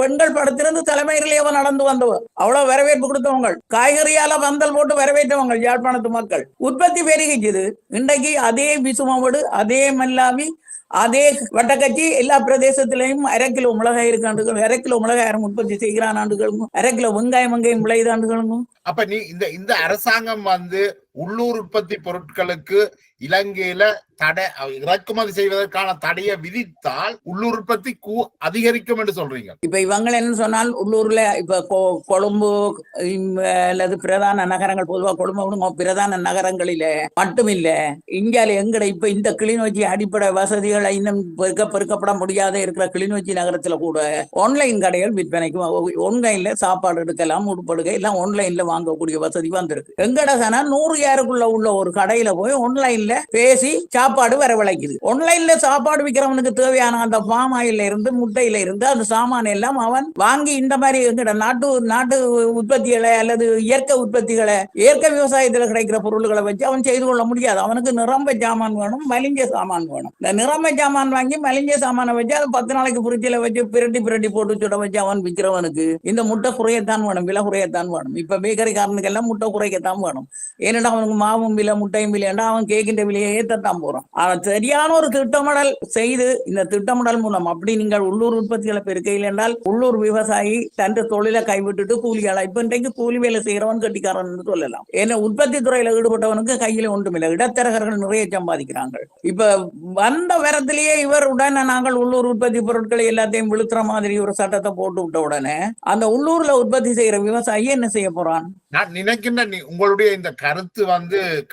பெண்கள் படுத்திருந்து தலைமையிலேயே நடந்து வந்தவர். அவ்வளவு வரவேற்பு கொடுத்தவங்க, காய்கறியால பந்தல் போட்டு வரவேற்றவங்க யாழ்ப்பாணத்து மக்கள். உற்பத்தி பெருகிச்சது. இன்றைக்கு அதே விசுமோடு, அதே மல்லாவி, அதே வட்டக்கட்சி எல்லா பிரதேசத்திலையும் 1/2 கிலோ மிளகாய் இருக்காண்டுகள், 1/2 கிலோ மிளகாய் உற்பத்தி செய்கிறான் ஆண்டுகளுக்கும், 1/2 கிலோ வெங்காயம் விளையுது ஆண்டுகளுக்கும். அப்ப நீ இந்த அரசாங்கம் வந்து உள்ளூர் உற்பத்தி பொருட்களுக்கு இலங்கையில தடை, இறக்குமதி செய்வதற்கான தடையை விதித்தால் உள்ளூர் உற்பத்தி அதிகரிக்கும் என்று சொல்றீங்க. இப்ப இவங்க என்ன சொன்னால் உள்ளூர்ல இப்ப கொழும்பு அல்லது பிரதான நகரங்கள், பொதுவா கொழும்பு பிரதான நகரங்களில மட்டுமில்ல, இங்கால எங்கட இப்ப இந்த கிளிநொச்சி அடிப்படை வசதிகள் இன்னும் பெருக்கப்பட முடியாத இருக்கிற கிளிநொச்சி நகரத்துல கூட ஆன்லைன் கடைகள் விற்பனைக்கும், ஆன்லைன்ல சாப்பாடு எடுக்கலாம், உடுப்படுகை எல்லாம் ஆன்லைன்ல வாங்கக்கூடிய வசதி வந்திருக்கு. எங்கட 100 பாதிரியாருக்குள்ள உள்ள ஒரு கடையில போய் ஆன்லைன்ல பேசி சாப்பாடு வரவழைக்குது. ஆன்லைன்ல சாப்பாடு விற்கிறவனுக்கு தேவையான அந்த பாம் ஆயில இருந்து முட்டையில இருந்து அந்த சாமான எல்லாம் அவன் வாங்கி இந்த மாதிரி நாட்டு நாட்டு உற்பத்திகளை அல்லது இயற்கை உற்பத்திகளை இயற்கை விவசாயத்தில் கிடைக்கிற பொருள்களை வச்சு அவன் செய்து கொள்ள முடியாது. அவனுக்கு நிரம்ப சாமான் வேணும், மலிஞ்ச சாமான் வேணும். இந்த நிரம்ப சாமான் வாங்கி மலிஞ்ச சாமானை வச்சு அதை 10 நாளைக்கு புரிச்சில வச்சு பிரட்டி போட்டு சுட வச்சு அவன் விற்கிறவனுக்கு இந்த முட்டை குறையத்தான் வேணும், விலை குறையத்தான் வேணும். இப்ப பேக்கரிக்காரனுக்கு எல்லாம் முட்டை குறைக்கத்தான் வேணும். ஏன்னா அவனுக்கு மாவும் விலை முட்டையும் விலைன்னா அவன் கேட்கின்ற விலையை ஏற்றத்தான் போறான். சரியான ஒரு திட்டமிடல் செய்து இந்த திட்டமிடல் மூலம் அப்படி நீங்கள் உள்ளூர் உற்பத்திகளை பெருக்கையில் என்றால் உள்ளூர் விவசாயி தன் தொழிலை கைவிட்டுட்டு கூலியாளா இப்ப இன்றைக்கு கூலி வேலை செய்யறவன் கட்டிக்காரன் சொல்லலாம். ஏன்னா உற்பத்தி துறையில ஈடுபட்டவனுக்கு கையில ஒன்றுமில்லை, இடத்தரகர்கள் நிறைய சம்பாதிக்கிறாங்க. இப்ப வந்த வரத்திலேயே இவர் உடனே நாங்கள் உள்ளூர் உற்பத்தி பொருட்களை எல்லாத்தையும் விழுத்துற மாதிரி ஒரு சட்டத்தை போட்டு விட்ட உடனே அந்த உள்ளூர்ல உற்பத்தி செய்யற விவசாயி என்ன செய்ய போறான்? நான் நினைக்கின்ற உங்களுடைய இந்த கருத்து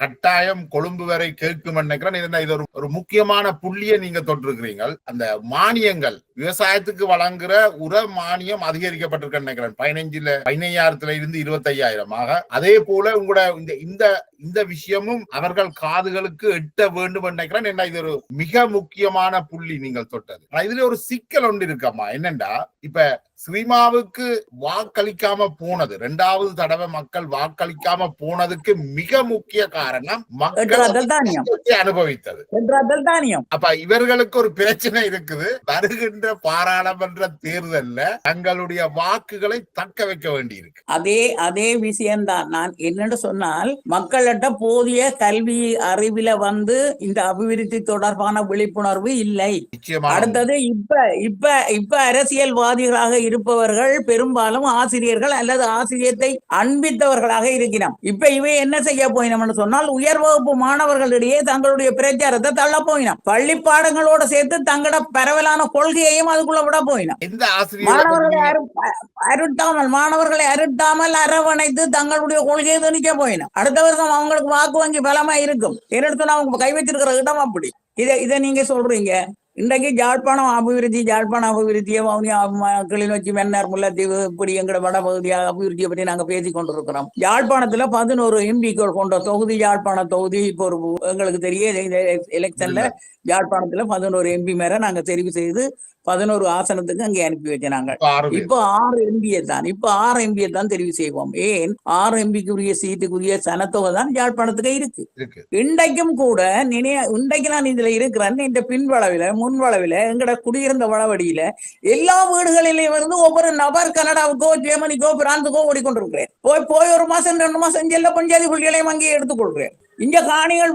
கட்டாயம் கொழும்பு வரை கேட்கும் நினைக்கிறேன். இது ஒரு முக்கியமான புள்ளியை நீங்க தொட்டிருக்கிறீங்க. அந்த மானியங்கள் விவசாயத்துக்கு வழங்குற உர மானியம் அதிகரிக்கப்பட்டிருக்க நினைக்கிறேன். 15,000 இருந்து 25,000 அதே போல உங்களோட இந்த விஷயமும் அவர்கள் காதுகளுக்கு எட்ட வேண்டும் நினைக்கிறேன். என்ன இது ஒரு மிக முக்கியமான புள்ளி நீங்கள் தொட்டது. இதுல ஒரு சிக்கல் ஒன்று இருக்கம்மா. என்னண்டா இப்ப ஸ்ரீமாவுக்கு வாக்களிக்காம போனது 2வது தடவை மக்கள் வாக்களிக்காம போனதுக்கு மிக முக்கிய காரணம் மக்கள் அனுபவித்தது. அப்ப இவர்களுக்கு ஒரு பிரச்சனை இருக்குது. வருகின்ற பாராளுமன்ற தேர்தல்ல தங்களுடைய வாக்குகளை தக்க வைக்க வேண்டி இருக்கு. அதே விஷயம்தான். நான் என்னன்னு சொன்னால் மக்கள்கிட்ட போதிய கல்வி அறிவில இந்த அபிவிருத்தி தொடர்பான விழிப்புணர்வு இல்லை. அடுத்தது இப்ப அரசியல்வாதிகளாக இருப்பவர்கள் பெரும்பாலும் ஆசிரியர்கள் அல்லது ஆசிரியத்தை அன்பித்தவர்களாக இருக்கிறோம். இப்ப இவை என்ன செய்ய போயினோம்னு சொன்னால் உயர் வகுப்பு மாணவர்களிடையே தங்களுடைய பிரச்சாரத்தை தள்ள போயினோம். பள்ளி பாடங்களோட சேர்த்து தங்களோட பரவலான கொள்கையையும் அதுக்குள்ள விட போயினோம். மாணவர்களை அருட்டாமல் அரவணைத்து தங்களுடைய கொள்கையை திணிக்க போயினோம். அடுத்த வருஷம் அவங்களுக்கு வாக்கு வங்கி பலமா இருக்கும். என்னன்னு சொன்னா அவங்க கை வச்சிருக்கிற இடம் அப்படி. இதை நீங்க சொல்றீங்க. இன்றைக்கு யாழ்ப்பாணம் அபிவிருத்தியை கிளிநொச்சி மன்னார் முல்லைத்தீவு இப்படி எங்களோட வடபகுதியாக அபிவிருத்தியை பற்றி நாங்க பேசி கொண்டிருக்கிறோம். யாழ்ப்பாணத்துல 11 எம்பிக்கள் கொண்ட தொகுதி யாழ்ப்பாண தொகுதி. இப்போ ஒரு எங்களுக்கு தெரிய எலெக்ஷன்ல யாழ்ப்பாணத்துல 11 எம்பி மேல நாங்க தெரிவு செய்து 11 ஆசனத்துக்கு அங்கே அனுப்பி வச்சாங்க. இப்போ 6 எம்பியை தான் தெரிவு செய்வோம். ஏன் 6 எம்பிக்குரிய சீட்டுக்குரிய சனத்தொகை தான் யாழ்ப்பாணத்துக்கு இருக்கு. இன்றைக்கும் கூட இன்றைக்கு நான் இதுல இருக்கிறேன். இந்த பின்வளவில முன்வளவில எங்கட குடியிருந்த வளவடியில எல்லா வீடுகளிலும் ஒவ்வொரு நபர் கனடாவுக்கோ ஜெர்மனிக்கோ பிரான்ஸுக்கோ ஓடிக்கொண்டிருக்கிறேன். போய் 1 மாசம் 2 மாசம் செல்ல பஞ்சாயத்து புள்ளிகளையும் அங்கே எடுத்துக்கொள்கிறேன். இங்க காணிகள்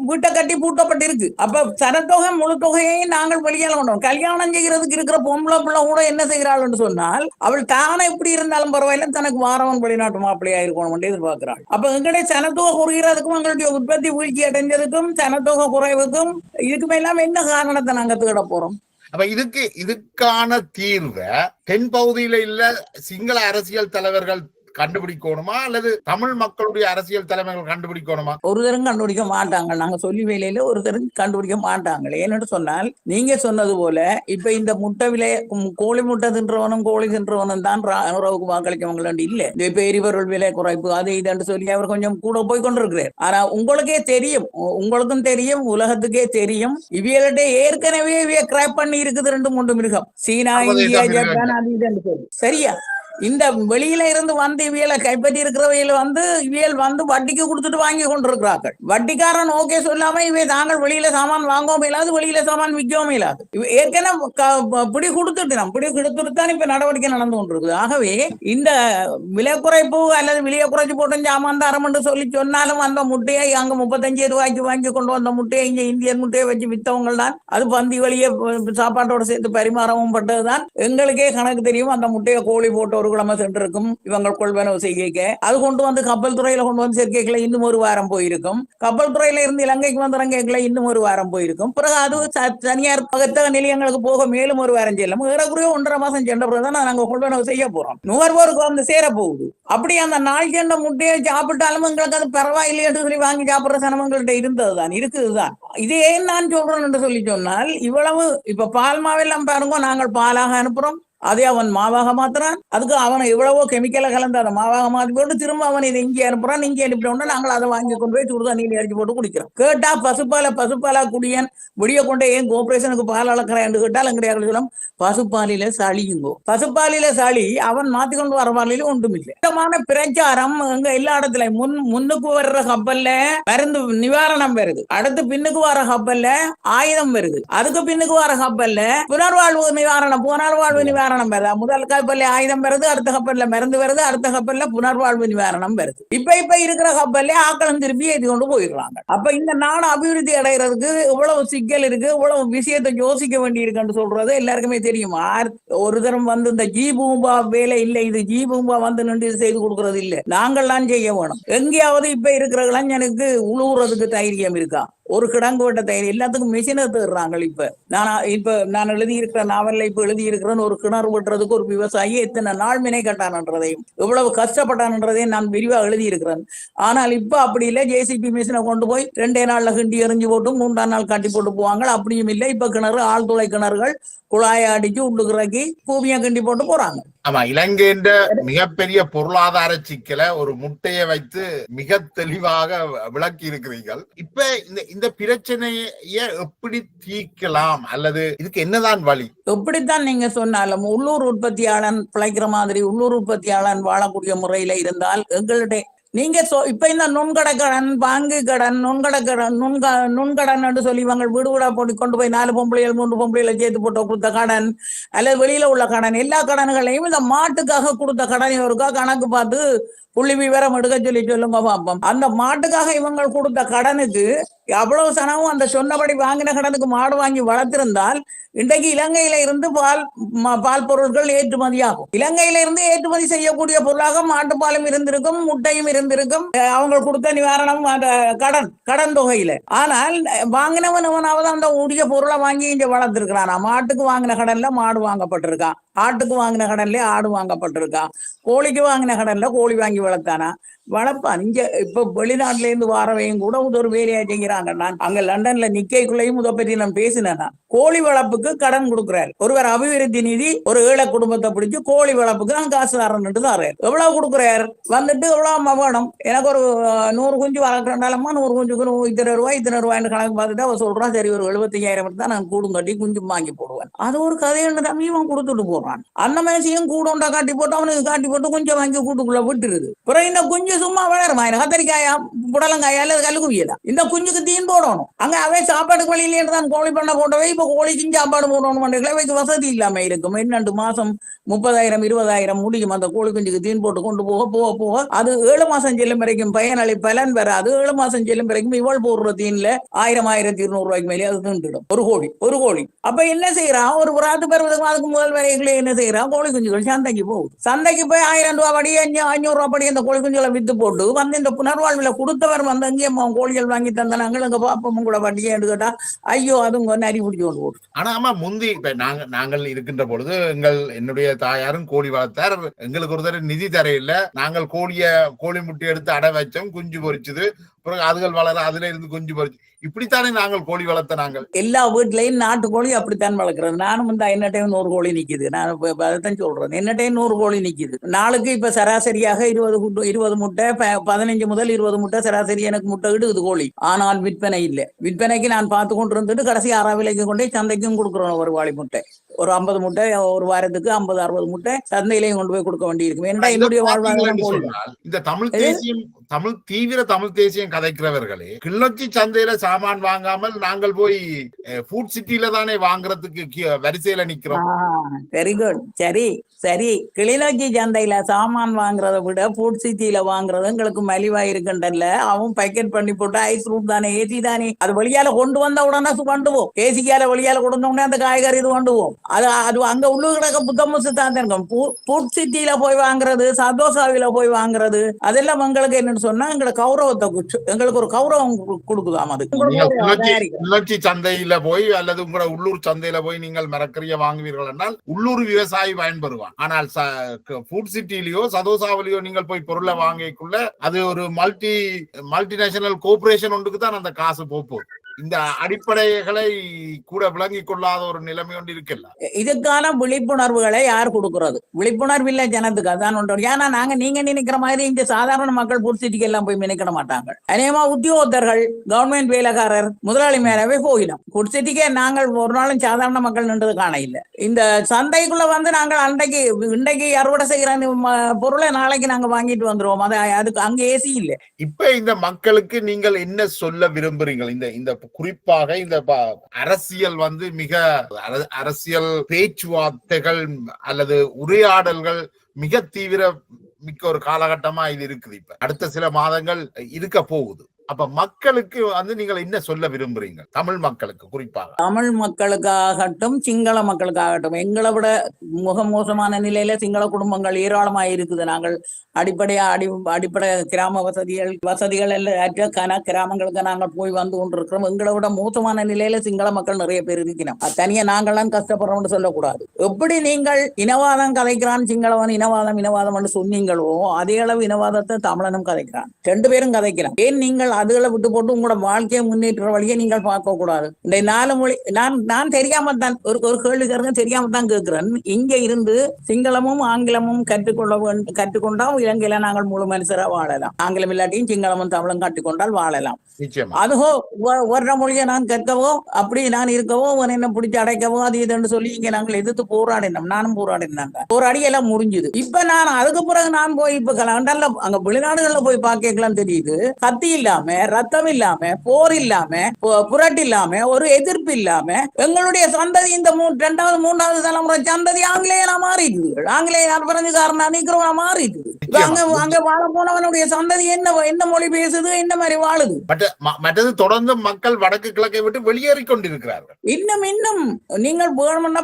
வீட்டை கட்டி பூட்டப்பட்டிருக்கு. அப்ப சனத்தொகை முழு தொகையையும் நாங்கள் வெளியால கொண்டோம். கல்யாணம் செய்கிறதுக்கு இருக்கிற பொம்பளை பிள்ளை கூட என்ன செய்கிறாள் சொன்னால் அவள் தானே எப்படி இருந்தாலும் பரவாயில்ல தனக்கு வாரவன் வெளிநாட்டு மாப்பிள்ளையா இருக்கணும் எதிர்பார்க்கிறாள். அப்ப எங்களுடைய சனத்தொகை குறைகிறதுக்கும் எங்களுடைய உற்பத்தி வீழ்ச்சி அடைஞ்சதுக்கும் சனத்தொகை குறைவுக்கும் இதுக்குமே எல்லாம் என்ன காரணத்தை நாங்க தேட போறோம்? அப்ப இதுக்கான தீர்வை தென் பகுதியில இல்ல சிங்கள அரசியல் தலைவர்கள் கண்டுபிடிக்கணுமா அல்லது தமிழ் மக்களுடைய அரசியல் தலைமைகள் கண்டுபிடிக்கணுமா? ஒரு தரம் கண்டுபிடிக்க மாட்டாங்க. நாங்க சொல்லி வேலையில ஒரு தரம் கண்டுபிடிக்க மாட்டாங்க. ஏன்னு சொன்னால் நீங்க சொன்னது போல இப்ப இந்த முட்டை விலை கோழி முட்டை தின்றவனும் கோழி தின்றவனும் தான் உறவுக்கு வாக்களிக்கவங்க இல்ல. இப்ப எரிபொருள் விலை குறைப்பு அது இதுன்னு சொல்லி அவர் கொஞ்சம் கூட போய் கொண்டிருக்கிறார். ஆனா உங்களுக்கே தெரியும், உங்களுக்கும் தெரியும், உலகத்துக்கே தெரியும், இவியல்கிட்ட ஏற்கனவே இவைய கிராப் பண்ணி இருக்குது 2-3 மிருகம். சீனா, இந்தியா, ஜப்பான் அது இதுன்னு சொல்லி. சரியா? இந்த வெளியில இருந்து இவியலை கைப்பற்றி இருக்கிறவையில இவியல் வட்டிக்கு கொடுத்துட்டு வாங்கி கொண்டிருக்கிறார்கள். வட்டிக்காரன் ஓகே சொல்லாம இவை தாங்கள் வெளியில சாமான் வாங்கவும் இல்லாது வெளியில சாமான் விற்கவும் இல்லாது. ஏற்கனவே பிடி கொடுத்துட்டு தான் இப்ப நடவடிக்கை நடந்து கொண்டிருக்குது. ஆகவே இந்த விலை குறைப்பு அல்லது விலையை குறைச்சு போட்டு சாமான் தரம் என்று சொல்லி சொன்னாலும் அந்த முட்டையை அங்க 35 ரூபாய்க்கு வாங்கி கொண்டு வந்த முட்டையை இங்க இந்தியன் முட்டையை வச்சு வித்தவங்க தான் அது பந்தி வழியே சாப்பாட்டோட சேர்த்து பரிமாறவும் பட்டதுதான். எங்களுக்கே கணக்கு தெரியும். அந்த முட்டையை கோழி போட்டு கிழமை சென்றிருக்கும் இவங்க கொள்வனவு செய்ய. அது கொண்டு கப்பல் துறையில கொண்டு சேர்க்கைகளை இன்னும் 1 வாரம் போயிருக்கும். கப்பல் துறையில இருந்து இலங்கைக்கு இறங்கைகளை இன்னும் 1 வாரம் போயிருக்கும். பிறகு அது தனியார் பகத்தக நிலையங்களுக்கு போக மேலும் 1 வாரம் செல்லும். ஏறக்குறைய 1.5 மாசம் சென்ற பிறகுதான் நாங்க கொள்வனவு செய்ய போறோம். நுகர்வோருக்கு சேர போகுது. அப்படி அந்த நாள் சென்ற முட்டையை சாப்பிட்டாலும் எங்களுக்கு அது பரவாயில்லைன்னு சொல்லி வாங்கி சாப்பிடுற சனவங்கள்ட்ட இருந்ததுதான் இருக்குதுதான். இதே நான் சொல்றேன் என்று சொல்லி சொன்னால் இவ்வளவு இப்ப பால் மாவெல்லாம் பாருங்க, நாங்கள் பாலாக அனுப்புறோம், அதே அவன் மாவாக மாத்துறான். அதுக்கு அவன் எவ்வளவோ கெமிக்கலை கலந்து அதை மாவாக மாத்தி போட்டு திரும்ப அவன் இதை இங்கே அனுப்புறான். இங்கே அனுப்பிட்டோம்னா நாங்கள் அதை வாங்கி கொண்டு போய் சுடு தண்ணியில் அடிச்சு போட்டு குடிக்கிறோம். கேட்டா பசுப்பாலா குடியன் விடிய கொண்டே ஏன் கோபரேஷனுக்கு பால் அளக்கிறேன் என்று கேட்டால் எங்கடையாக சொல்லும் பசுப்பாலில சளியுங்கோ. பசுப்பாலில சளி அவன் மாத்திக்கொண்டு வர பாலில ஒன்றும் இல்லை. பிரச்சாரம் எங்க எல்லா இடத்துலயும் முன்னுக்கு வர்ற கப்பல்ல மருந்து நிவாரணம் வருது, அடுத்து பின்னுக்கு வர கப்பல்ல ஆயுதம் வருது, அதுக்கு பின்னுக்கு வர கப்பல்ல புனர்வாழ்வு நிவாரணம் நிவாரணம் வருது. முதல் கப்பல்ல ஆயுதம் வருது, அடுத்த கப்பல்ல மருந்து வருது, அடுத்த கப்பல்ல புனர்வாழ்வு நிவாரணம் வருது. இப்ப இருக்கிற கப்பல்ல ஆக்களும் திருப்பி ஏற்றி கொண்டு போயிடுறாங்க. அப்ப இந்த நாடு அபிவிருத்தி அடைகிறதுக்கு இவ்வளவு சிக்கல் இருக்கு, இவ்வளவு விஷயத்தை யோசிக்க வேண்டி இருக்குன்னு சொல்றது எல்லாருக்குமே தெரியுமா? ஒரு தரம் வந்து இந்த ஜி பூம்பா வேலை இல்லை, இது ஜி பூம்பா வந்து நின்று செய்து கொடுக்கறது இல்லை, நாங்கள்லாம் செய்ய வேணும். எங்கேயாவது இப்ப இருக்கிற இளைஞனுக்கு உழுவுறதுக்கு தைரியம் இருக்கா? ஒரு கிடங்கு வெட்ட தைரியம் எல்லாத்துக்கும் மிஷினை தேடுறாங்க. இப்ப நான் எழுதியிருக்கிற நாவல்ல இப்ப எழுதியிருக்கிறேன்னு ஒரு கிணறு வெட்டுறதுக்கு ஒரு விவசாயி எத்தனை நாள் மினை கட்டானன்றதையும் எவ்வளவு கஷ்டப்பட்டானன்றதையும் நான் விரிவா எழுதியிருக்கிறேன். ஆனால் இப்ப அப்படி இல்லை, ஜேசிபி மிஷினை கொண்டு போய் 2 நாள்ல கிண்டி எறிஞ்சு போட்டு 3ஆம் நாள் கட்டி போட்டு போவாங்க. அப்படியும் இல்லை, இப்ப கிணறு ஆழ்துளை கிணறுகள் குழாயை அடிச்சு உள்ளுக்குறக்கி பூமியை கிண்டி போட்டு போறாங்க. ஆமா, இலங்கையின் மிகப்பெரிய பொருளாதார சிக்கலை ஒரு முட்டையை வைத்து மிக தெளிவாக விளக்கி இருக்கிறீர்கள். இப்ப இந்த பிரச்சனையை எப்படி தீர்க்கலாம், அல்லது இதுக்கு என்னதான் வழி? எப்படித்தான் நீங்க சொன்னாலும் உள்ளூர் உற்பத்தியாளன் பிழைக்கிற மாதிரி உள்ளூர் உற்பத்தியாளன் வாழக்கூடிய முறையில இருந்தால் எங்களுடைய நீங்க இப்ப இந்த நுண்கடை கடன், பாங்கு கடன், நுண்கடன் சொல்லி இவங்க வீடு வீடா போட்டு கொண்டு போய் 4 பொம்பளைகள் 3 பொம்பளைகளை சேர்த்து போட்டு கொடுத்த கடன், அல்லது வெளியில உள்ள கடன், எல்லா கடன்களையும் இந்த மாட்டுக்காக கொடுத்த கடன் ஒருக்கா கணக்கு பார்த்து புள்ளி விவரம் எடுக்க சொல்லுங்க பாப்போம். அந்த மாட்டுக்காக இவங்க கொடுத்த கடனுக்கு அவ்வளவு சனமும் அந்த சொன்னபடி வாங்கின கடனுக்கு மாடு வாங்கி வளர்த்திருந்தால் இன்றைக்கு இலங்கையில இருந்து பால் பொருட்கள் ஏற்றுமதியாகும். இலங்கையில இருந்து ஏற்றுமதி செய்யக்கூடிய பொருளாக மாட்டுப்பாலும் இருந்திருக்கும், முட்டையும் இருந்திருக்கும், அவங்க கொடுத்த நிவாரணம் அந்த கடன் தொகையில. ஆனால் வாங்கினவனாவது அந்த உரிய பொருளை வாங்கி இங்க வளர்த்திருக்கிறான். மாட்டுக்கு வாங்கின கடன்ல மாடு வாங்கப்பட்டிருக்கான், ஆட்டுக்கு வாங்கின கடன்ல ஆடு வாங்கப்பட்டிருக்கான், கோழிக்கு வாங்கின கடன்ல கோழி வாங்கி வளர்த்தானா வளர்ப்பான். இங்க இப்ப வெளிநாட்டுல இருந்து வாரவையும் கூட ஒரு வேலையா செய்கிறாங்க. நான் அங்க லண்டன்ல நிக்கைக்குள்ளையும் இதை பற்றி நான் பேசினேன். கோழி வளர்ப்புக்கு கடன் கொடுக்குறாரு ஒருவர், அபிவிருத்தி நிதி ஒரு ஏழை குடும்பத்தை பிடிச்சு கோழி வளர்ப்புக்கு நான் காசு தரேன்ட்டு தாரு. எவ்வளவு கொடுக்குறாரு வந்துட்டு எவ்வளவு வேணும், எனக்கு ஒரு 100 குஞ்சு வளர்க்குறாண்டாலமா 100 குஞ்சுக்கு இத்தனை ரூபாய்னு கணக்கு பார்த்துட்டு அவர் சொல்றான், சரி ஒரு 75,000 தான் நான் கூடும் கட்டி குஞ்சு வாங்கி போடுவேன். அது ஒரு கதைன்னு தம்பியும் கொடுத்துட்டு போறான். அந்த மனுஷையும் கூடுண்டா காட்டி போட்டு அவனுக்கு காட்டி போட்டு கொஞ்சம் வாங்கி கூட்டுக்குள்ள விட்டுருது. அப்புறம் இந்த குஞ்சு சும்மா வளருமா? கத்தரிக்காயா புடலங்காயா அல்லது கல்லுக்குவியதா? இந்த குஞ்சுக்கு தீன் போடணும். அங்க அவை சாப்பாட்டுக்கு வழியிலே தான் கோழி பண்ண போட்டவை இப்ப கோழிக்கும் சாப்பாடு போடணும். வைக்க வசதி இல்லாம இருக்கும். 2 மாசம் 30,000 20,000 முடியும் அந்த கோழி குஞ்சுக்கு தீன் போட்டு கொண்டு போக அது 7 மாசம் செல்லும் வரைக்கும் பலன் வராது. 7 மாசம் செல்லும் வரைக்கும் இவள் போடுற தீன்ல 1000-1200 ரூபாய்க்கு மேலே அது தின்றுடும் ஒரு கோழி. அப்ப என்ன செய்யறான், ஒரு ராத்து பெறுவதற்கு அதுக்கு முதல் வரைகளை என்ன செய்யறான், கோழி குஞ்சுகள் சந்தைக்கு போகுது. சந்தைக்கு போய் 1000 ரூபாய் படி 500 ரூபாய் படி அந்த கோழி குஞ்சுகளை வித்து போட்டு வந்து இந்த புனர்வாழ்வுல கொடுத்தவர் வந்து அங்கேயே கோழிகள் வாங்கி தந்தாங்க. எங்க பாப்பமும் கூட வட்டியே கேட்டா ஐயோ அதுங்க நரி பிடிச்சு கொண்டு போட்டு. ஆனா ஆமா, முந்தி இப்ப நாங்கள் இருக்கின்ற பொழுது என்னுடைய தாயாரும் கோழி வளர்த்தார். எங்களுக்கு ஒரு தடவை நிதி தரையில நாங்கள் கோழி முட்டை எடுத்து அடை வச்சோம், குஞ்சு பொறிச்சது, பிறகு அதுகள் வளர அதுல இருந்து குஞ்சு பொறிச்சு, இப்படித்தானே நாங்கள் கோழி வளர்த்த. நாங்கள் எல்லா வீட்லயும் நாட்டு கோழி அப்படித்தான் வளர்க்கறது. நானும் இந்த என்ன டைம் 100 கோழி நிக்குது. நான் அதைத்தான் சொல்றேன், என்ன டைம் 100 கோழி நிக்குது. நாளுக்கு இப்ப சராசரியாக 20 முட்டை 15 முதல் 20 முட்டை சராசரி எனக்கு முட்டை இடுது கோழி. ஆனால் விற்பனை இல்லை. விற்பனைக்கு நான் பார்த்து கொண்டு இருந்துட்டு கடைசி 6 விலைக்கு கொண்டே சந்தைக்கும் கொடுக்குறோம். ஒரு வாழை முட்டை ஒரு 50 முட்டை ஒரு வாரத்துக்கு 50-60 முட்டை சந்தையிலையும் கொண்டு போய் கொடுக்க வேண்டியிருக்கும். ஏன்னா என்னுடைய வாழ்வாதாரம் இந்த தீவிர தமிழ் தேசியம் கதைக்கிறவர்களே கிளிநொச்சி சந்தையில சாமான் வாங்காமல் நாங்கள் போய் ஃபுட் சிட்டில தானே வாங்குறதுக்கு வரிசையில நிக்கிறோம். Very good. சரி கிளிநொச்சி சந்தையில சாமான் வாங்குறத விட ஃபுட் சிட்டியில வாங்குறது எங்களுக்கு மலிவா இருக்குன்றல. அவன் பேக்கெட் பண்ணி போட்டு ஐஸ் ரூம் தானே, ஏசி தானே, அது வெளியால கொண்டு வந்த உடனே கொண்டு போவோம். ஏசிக்கால வெளியால கொண்டு வந்த உடனே அந்த காய்கறி இது கொண்டு போவோம். அது அங்க உள்ளு கிடக்க புத்தமுசு தான் இருக்கும். ஃபுட் சிட்டியில போய் வாங்குறது, சதோசாவில போய் வாங்குறது, அதெல்லாம் எங்களுக்கு என்னன்னு சொன்னா எங்களை கௌரவத்தை எங்களுக்கு ஒரு கௌரவம் கொடுக்குதாம். அது கிளிநொச்சி சந்தையில போய் அல்லது உங்களோட உள்ளூர் சந்தையில போய் நீங்கள் மரக்கறியை வாங்குவீர்கள் என்றால் உள்ளூர் விவசாயி பயன்பெறுவான். ஆனால் ஃபுட் சிட்டிலயோ சதோசாவிலையோ நீங்கள் போய் பொருளை வாங்கிக்குள்ள அது ஒரு மல்டிநேஷனல் கோஆபரேஷன் ஒன்றுக்கு தான் அந்த காசு போகும். இந்த அடிப்படைகளை கூட விளங்கிக் கொள்ளாத ஒரு நிலைமை ஒன்று இருக்குல்ல. இதுக்கான விழிப்புணர்வுகளை யார் கொடுக்கறது? விழிப்புணர்வு இல்ல ஜனத்துக்கு, அதான் ஒன்று. ஏன்னா நாங்க நீங்க நினைக்கிற மாதிரி இந்த சாதாரண மக்கள் புடிச்சிட்டு எல்லாம் போய் நினைக்கிற மாட்டாங்க. அநேகமா உத்தியோகத்தர்கள், கவர்மெண்ட் வேலைக்காரர், முதலாளி மேலவே போயிடும். குடிச்சிட்டிக்கே நாங்கள் ஒரு நாளும் சாதாரண மக்கள் நின்றது காண இல்லை. இந்த சந்தைக்குள்ள வந்து நாங்கள் இன்றைக்கு அறுவடை செய்கிற பொருளை நாளைக்கு நாங்க வாங்கிட்டு வந்துருவோம். அதுக்கு அங்க ஏசி இல்லை. இப்ப இந்த மக்களுக்கு நீங்கள் என்ன சொல்ல விரும்புறீங்க? இந்த குறிப்பாக இந்த அரசியல் வந்து மிக அரசியல் பேச்சுவார்த்தைகள் அல்லது உரையாடல்கள் மிக தீவிர மிக்க ஒரு காலகட்டமா இது இருக்குது. இப்ப அடுத்த சில மாதங்கள் இருக்க போகுது. அப்ப மக்களுக்கு வந்து நீங்கள் என்ன சொல்ல விரும்புறீங்க? தமிழ் மக்களுக்கு, குறிப்பாக தமிழ் மக்களுக்காகட்டும் சிங்கள மக்களுக்காகட்டும், எங்களை விட மோசமான நிலையில சிங்கள குடும்பங்கள் ஏராளமாக இருக்குது. நாங்கள் அடிப்படை கிராம வசதிகள் எல்லாம் கிராமங்களுக்கு நாங்கள் போய் வந்து கொண்டிருக்கிறோம். எங்களை விட மோசமான நிலையில சிங்கள மக்கள் நிறைய பேர் இருக்கிறோம். தனியா நாங்கள்லாம் கஷ்டப்படுறோம்னு சொல்லக்கூடாது. எப்படி நீங்கள் இனவாதம் கதைக்கிறான் சிங்களவன், இனவாதம் சொன்னீங்களோ அதே அளவு இனவாதத்தை தமிழனும் கதைக்கிறான். 2 பேரும் கதைக்கிறான். ஏன் நீங்கள் அதுகளை விட்டு போட்டு உங்களோட வாழ்க்கையை முன்னேற்ற வழியை நீங்கள் பார்க்க கூடாது? இந்த 4 மொழி நான் தெரியாம தான் ஒரு கேள்விக்காரங்க தெரியாம தான் கேட்கிறேன். இங்க இருந்து சிங்களமும் ஆங்கிலமும் கற்றுக்கொண்டா இலங்கையில நாங்கள் முழு மனுஷரா வாழலாம். ஆங்கிலம் இல்லாட்டியும் சிங்களமும் தமிழும் கற்றுக்கொண்டால் வாழலாம். அதுவோ வர்ற மொழியை நான் கற்கவோ அப்படி நான் இருக்கவோ என்ன பிடிச்சி அடைக்கவோ அது இதுன்னு சொல்லி இங்க நாங்கள் எதிர்த்து போராடினோம். நானும் போராடினாங்க. போராடி எல்லாம் முடிஞ்சுது. இப்ப நான் அதுக்கு பிறகு நான் போய் இப்ப லண்டன்ல அங்க வெளிநாடுகள்ல போய் பார்க்கலாம் தெரியுது. கத்தி இல்லாம, ரத்தம் இல்லாம, போர் இல்லாம, புரட்டு இல்லாம, ஒரு எதிர்ப்பு இல்லாம எங்களுடைய சந்ததி இந்த 2வது 3வது தலைமுறை சந்ததி ஆங்கிலேயனா மாறிடுது. ஆங்கிலேயர் பிறந்துக்காரனா நீக்கிறவனா மாறிடுது. அங்க வாழ போனவனுடைய சந்ததி என்ன மொழி பேசுது, என்ன மாதிரி வாழுது? மற்றது தொடர்ந்து மக்கள் வடக்கு கிழக்கை விட்டு வெளியேறி கொண்டிருக்கிறார்கள். இன்னும் நீங்கள் வேணும்னா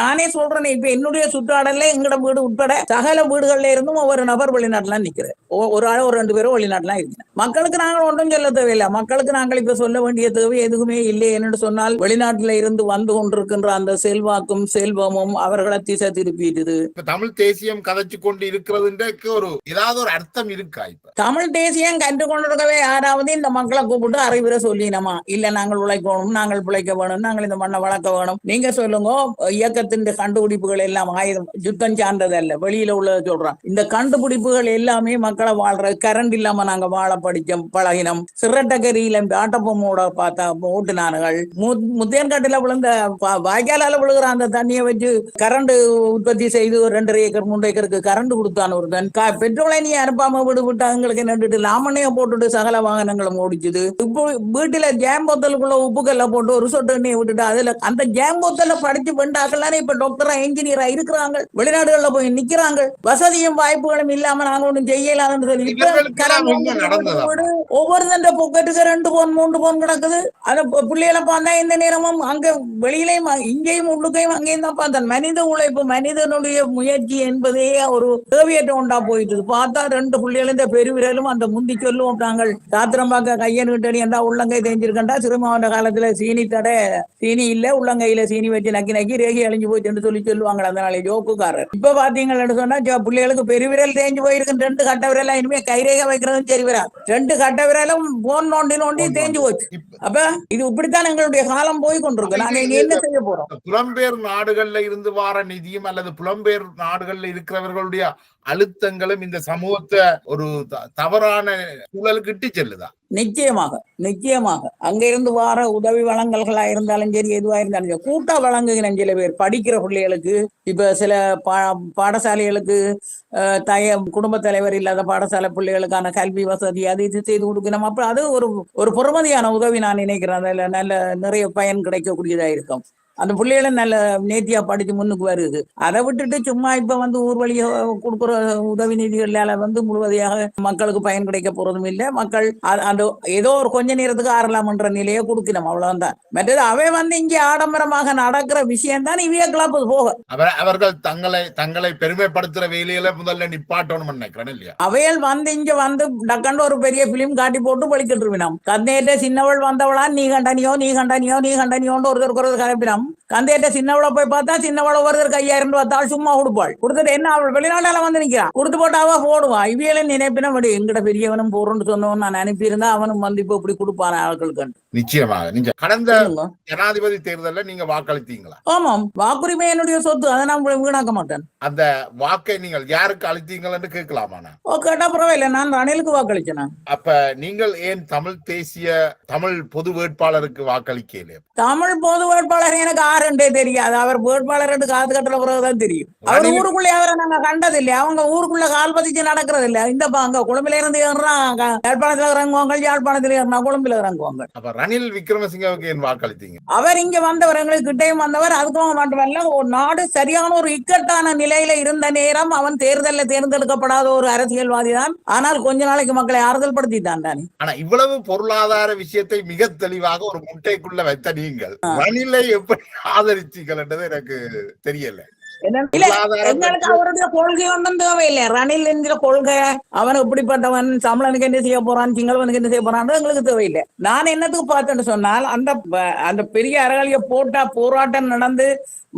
நானே சொல்றேன். இப்ப என்னுடைய சுற்றாடல எங்கட வீடு உட்பட சகல வீடுகள்ல இருந்தும் ஒவ்வொரு நபர் வெளிநாட்டுல நிக்கிறேன். ஒரு ஆள் ஒரு 2 பேரும் வெளிநாட்டுல இருக்கிறேன். மக்களுக்கு நாங்கள் ஒன்றும் சொல்ல தேவையில்லை. மக்களுக்கு நாங்கள் இப்ப சொல்ல வேண்டிய தேவை எதுவுமே இல்லை. என்று சொன்னால் வெளிநாட்டுல இருந்து வந்து கொண்டிருக்கின்ற அந்த செல்வாக்கும் செல்வமும் அவர்களை திசை திருப்பிடுது. தமிழ் தேசியம் கதைச்சு கொண்டு இருக்கிறது ஏதாவது ஒரு அர்த்தம் இருக்கா? இப்ப தமிழ் தேசியம் கண்டு கொண்டிருக்கவே யாராவது இந்த மக்களை கூப்பிட்டு அறிவுரை சொல்லினமா? இல்ல நாங்கள் உழைக்கணும், நாங்கள் பிழைக்க வேணும், நாங்கள் இந்த மண்ணை வளர்க்க வேணும். நீங்க சொல்லுங்க. இயக்கத்தின் கண்டுபிடிப்புகள் எல்லாம் ஆயுதம் யுத்தம் சார்ந்தது அல்ல, வெளியில உள்ளதை சொல்றான். இந்த கண்டுபிடிப்புகள் எல்லாமே மக்களை வாழ்ற கரண்ட் இல்லாம நாங்க வாழ படிச்சோம், பழகினோம். சிரட்டக்கரியில ஆட்டப்பமோட பார்த்தா ஓட்டுனார்கள். முத்தியன்காட்டுல விழுந்த வாய்க்காலால விழுகிற அந்த தண்ணியை வச்சு கரண்ட் உற்பத்தி செய்து 2.5 ஏக்கர் 3 ஏக்கருக்கு கரண்ட் கொடுத்தான் ஒருத்தன். பெட்ரோலை நீ அனுப்பாம விட்டா எங்களுக்கு நின்றுட்டு லாமனைய போட்டுட்டு சகல வாகனங்களும் ஓடிச்சுது. இப்போ வீட்டுல ஜாம் போத்தலுக்குள்ள உப்புக்கல்ல போட்டு ஒரு சொட்டு எண்ணெயை விட்டுட்டு அதுல அந்த ஜாம் போத்தல படிச்சு வெண்டாக்கலானே இப்ப டாக்டரா இன்ஜினியரா இருக்கிறாங்க. வெளிநாடுகள்ல போய் நிக்கிறாங்க. வசதியும் வாய்ப்புகளும் இல்லாம நாங்க ஒன்றும் செய்யலாம்னு சொல்லி ஒவ்வொருத்தன் பொக்கெட்டுக்கு 2 பவுன் 3 பவுன் கிடக்குது. அந்த பிள்ளைகளை பார்த்தா இந்த நேரமும் அங்க வெளியிலையும் இங்கேயும் உள்ளுக்கையும் அங்கேயும் தான் பார்த்தேன். மனித உழைப்பு, மனிதனுடைய முயற்சி என்பதே ஒரு தேவையற்ற உண்டா போயிட்டு பார்த்தா 2 பிள்ளைகளும் இந்த பெருவிரலும் அந்த முந்தி சொல்லுவோம். நாங்கள் சாத்திரம்பாக்க கையன் விட்டடி என்றா உள்ளங்கை தேஞ்சிருக்கண்டா. சிறுமாவட்ட காலத்துல சீனி இல்ல, உள்ளங்கையில சீனி வச்சு நக்கி ரேகி அழிஞ்சு போச்சுன்னு சொல்லுவாங்க. அந்த நாளை ஜோக்குக்காரர். இப்ப பாத்தீங்கன்னு சொன்னா பிள்ளைகளுக்கு பெருவிரல் தேஞ்சு போயிருக்கு. 2 கட்ட விரல் இனிமே கைரேகை வைக்கிறதும் சரி வரா. 2 கட்ட விரலும் போன் நோண்டி தேஞ்சு போச்சு. அப்ப இது இப்படித்தான் எங்களுடைய காலம் போய் கொண்டிருக்கு. நாங்க இங்க என்ன செய்ய போறோம்? புலம்பெயர் நாடுகள்ல இருந்து வார நிதியும் அல்லது புலம்பெயர் நாடுகள்ல இருக்கிறவர்களுடைய அழுத்தங்களும் இந்த சமூகத்தை ஒரு தவறான சூழலுக்கு இட்டு செல்லுதா? நிச்சயமாக அங்க இருந்து வார உதவி வழங்கல்களா இருந்தாலும் சரி, எதுவா இருந்தாலும் சரி, கூட்டா வழங்குகிறேன். சில பேர் படிக்கிற பிள்ளைகளுக்கு இப்ப சில பாடசாலைகளுக்கு குடும்ப தலைவர் இல்லாத பாடசாலை பிள்ளைகளுக்கான கல்வி வசதி அது இது செய்து கொடுக்கணும். அப்ப அது ஒரு பொறுமதியான உதவி நான் நினைக்கிறேன். அதுல நல்ல நிறைய பயன் கிடைக்கக்கூடியதா இருக்கும். அந்த பிள்ளைகளை நல்ல நேர்த்தியா படிச்சு முன்னுக்கு வருது. அதை விட்டுட்டு சும்மா இப்ப வந்து ஊர் வழிய கொடுக்குற உதவி நிதிகளால முழுவதையாக மக்களுக்கு பயன் கிடைக்க போறதும் இல்லை. மக்கள் அந்த ஏதோ ஒரு கொஞ்ச நேரத்துக்கு ஆறலாம்ன்ற நிலையை கொடுக்கணும், அவ்வளவுதான். மற்றது அவை இங்க ஆடம்பரமாக நடக்கிற விஷயம் தான் இவைய கிளப்பு போக அவர்கள் தங்களை பெருமைப்படுத்துற வேலையில முதல்ல நிப்பாட்டணும் நினைக்கிறேன் இல்லையா? அவையல் இங்க டக்கண்டு ஒரு பெரிய பிலிம் காட்டி போட்டு பழிக்கிட்டு இருப்பினோம். கண்ணேற்ற சின்னவள் வந்தவளா நீ கண்டனியோன்னு ஒருத்தருக்கு கலப்பினோம். கந்தையிட்ட சின்னவளை போய் பார்த்தா சின்னவளை ஒருத்தருக்கு 5000 ரூபாய் தாள் சும்மா கொடுப்பாள். கொடுத்துட்டு என்ன அவள் வெளிநாட்டால வந்து நிக்கிறான், கொடுத்து போட்டு அவ போடுவான். இவியல நினைப்பின படி எங்கட பெரியவனும் போறோம்னு சொன்னவன் நான் அனுப்பியிருந்தா அவனும் வந்து இப்ப இப்படி கொடுப்பான ஆட்களுக்கு. நிச்சயமாக நீங்க கடந்த ஜனாதிபதி தேர்தலில் நீங்க வாக்களித்தீங்களா? ஆமாம், வாக்குரிமை என்னுடைய சொத்து, அதை நான் வீணாக்க மாட்டேன். அந்த வாக்கை நீங்கள் யாருக்கு அளித்தீங்கன்னு கேட்கலாமா? கேட்டா பரவாயில்ல, நான் ரணிலுக்கு வாக்களிச்சேன். அப்ப நீங்கள் ஏன் தமிழ் பொது வேட்பாளருக்கு வாக்களிக்கல? தமிழ் பொது வேட்பாளர் எனக்கு ஆறுண்டே தெரியாது. அவர் வேட்பாளர் காது கட்டுற பிறகுதான் தெரியும். அவர் ஊருக்குள்ளே அவரை நாங்க கண்டதில்லை. அவங்க ஊருக்குள்ள கால் பதிச்சு நடக்கிறது இல்ல. இந்த அங்க கொழும்புல இருந்து யாழ்ப்பாணத்துல இறங்குவாங்க, யாழ்ப்பாணத்துல ஏறினா கொழும்புல இறங்குவாங்க. அப்ப ரணில் விக்ரமசிங்கவுக்கு ஏன் வாக்களித்தீங்க? அவர் இங்க வந்தவர், எங்களுக்கு கிட்டையும் வந்தவர். அதுக்கும் மட்டுமல்ல, ஒரு நாடு சரியான ஒரு இக்கட்டான நிலையில இருந்த நேரம் அவன் தேர்தலில் தேர்ந்தெடுக்கப்படாத ஒரு அரசியல்வாதி தான். ஆனால் கொஞ்ச நாளைக்கு மக்களை ஆறுதல் படுத்தித்தான் தானே. ஆனா இவ்வளவு பொருளாதார விஷயத்தை மிக தெளிவாக ஒரு முட்டைக்குள்ள வைத்த நீங்கள் ரணிலை எப்படி ஆதரிச்சீங்கள் என்றது எனக்கு தெரியல. எங்களுக்கு அவருடைய கொள்கை ஒன்றும் தேவையில்லை. ரணில் என்கிற கொள்கை, அவன் இப்படிப்பட்டவன், தமிழனுக்கு என்ன செய்ய போறான், சிங்களவனுக்கு என்ன செய்ய போறான் எங்களுக்கு தேவையில்லை. நான் என்னத்துக்கு பார்த்தேன்னு சொன்னால், அந்த பெரிய அரளிய போட்டா போராட்டம் நடந்து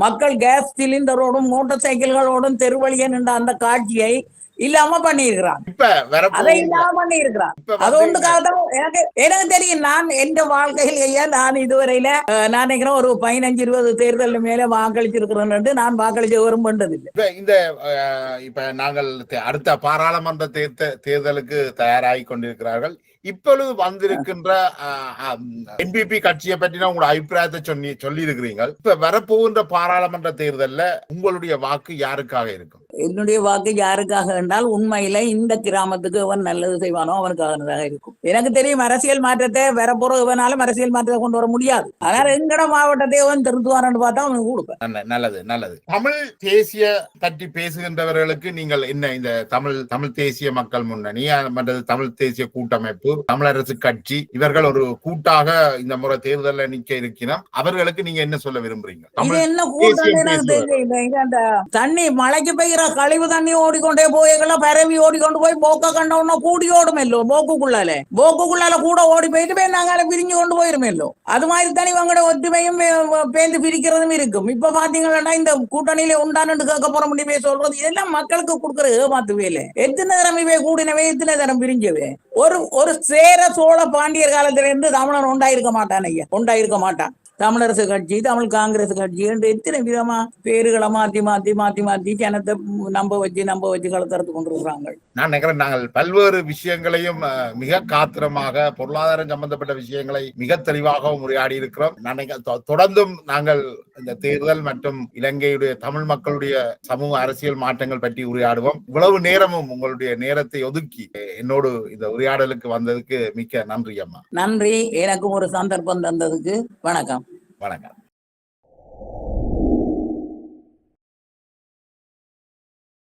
மக்கள் கேஸ் சிலிண்டரோடும் மோட்டார் சைக்கிள்களோடும் தெருவழியே நின்ற அந்த காட்சியை இல்லாம பண்ணிருக்கிறான். அதை இல்லாம பண்ணிருக்கிறான். அது ஒன்றுக்காக எனக்கு தெரியும். நான் எந்த வாழ்க்கையிலேயே நான் இதுவரையில நான் நினைக்கிறேன் ஒரு 15-20 தேர்தல் மேல வாக்களிச்சிருக்கிறேன். நான் வாக்களிச்ச விரும்புவதில்லை. இந்த இப்ப நாங்கள் அடுத்த பாராளுமன்ற தேர்தலுக்கு தயாராகி கொண்டிருக்கிறார்கள். இப்பொழுது வந்திருக்கின்ற என்பிபி கட்சியை பற்றின உங்களோட அபிப்பிராயத்தை சொல்லி இருக்கிறீங்க. இப்ப வரப்போகின்ற பாராளுமன்ற தேர்தல்ல உங்களுடைய வாக்கு யாருக்காக இருக்கும்? என்னுடைய வாக்கு யாருக்காக என்றால், உண்மையில இந்த கிராமத்துக்கு அவன் நல்லது செய்வானோ அவனுக்காக இருக்கும். எனக்கு தெரியும் அரசியல் மாற்றத்தை வரப்போறவனாலும் அரசியல் மாற்றத்தை கொண்டு வர முடியாது. அதனால எங்கட மாவட்டத்தை அவன் திருத்துவான்னு பார்த்தா அவனுக்கு கொடுப்பேன். நல்லது. தமிழ் தேசிய பற்றி பேசுகின்றவர்களுக்கு நீங்கள் என்ன, இந்த தமிழ் தேசிய மக்கள் முன்னணி மற்றது தமிழ் தேசிய கூட்டமைப்பு, தமிழரசு கட்சி, இவர்கள் ஒரு கூட்டாக இந்த முறை தேர்தலில் நிக்க இருக்கிறோம், அவர்களுக்கு நீங்க என்ன சொல்ல விரும்புறீங்க? என்ன கூட்டம்? தண்ணி மழைக்கு பெய்கிற கழிவு தண்ணி ஓடிக்கொண்டே போய்கள பரவி ஓடிக்கொண்டு போய் போக்க கண்டோம்னா கூடி ஓடுமல்லோ, போக்குக்குள்ளால கூட ஓடி போயிட்டு நாங்க பிரிஞ்சு கொண்டு போயிருமல்லோ. அது மாதிரி தனி இவங்களோட ஒற்றுமையும் பேந்து பிரிக்கிறதும் இருக்கும். இப்ப பாத்தீங்கன்னா இந்த கூட்டணியில உண்டானு கேட்க போற முடிவே சொல்றது இதெல்லாம் மக்களுக்கு கொடுக்குற ஏமாத்துவே இல்லை. எத்தனை தரம் இவை கூடினவே, எத்தனை தரம் பிரிஞ்சவே. ஒரு சேர சோழ பாண்டியர் காலத்துல இருந்து தமிழன் உண்டாயிருக்க மாட்டான் ஐயா, உண்டாயிருக்க மாட்டான். தமிழரசு கட்சி, தமிழ் காங்கிரஸ் கட்சி என்று எத்தனை விதமா பேருகளை மாத்தி ஜனத்தை நம்ப வச்சு கலத்தறது கொண்டிருக்கிறாங்க. நான் நினைக்கிறேன் நாங்கள் பல்வேறு விஷயங்களையும் மிக காத்திரமாக, பொருளாதாரம் சம்பந்தப்பட்ட விஷயங்களை மிக தெளிவாக உரையாடி இருக்கிறோம். தொடர்ந்தும் நாங்கள் இந்த தேர்தல் மற்றும் இலங்கையுடைய தமிழ் மக்களுடைய சமூக அரசியல் மாற்றங்கள் பற்றி உரையாடுவோம். இவ்வளவு நேரமும் உங்களுடைய நேரத்தை ஒதுக்கி என்னோடு இந்த உரையாடலுக்கு வந்ததுக்கு மிக்க நன்றி அம்மா. நன்றி. எனக்கும் ஒரு சந்தர்ப்பம் தந்ததுக்கு வணக்கம். வணக்கம்.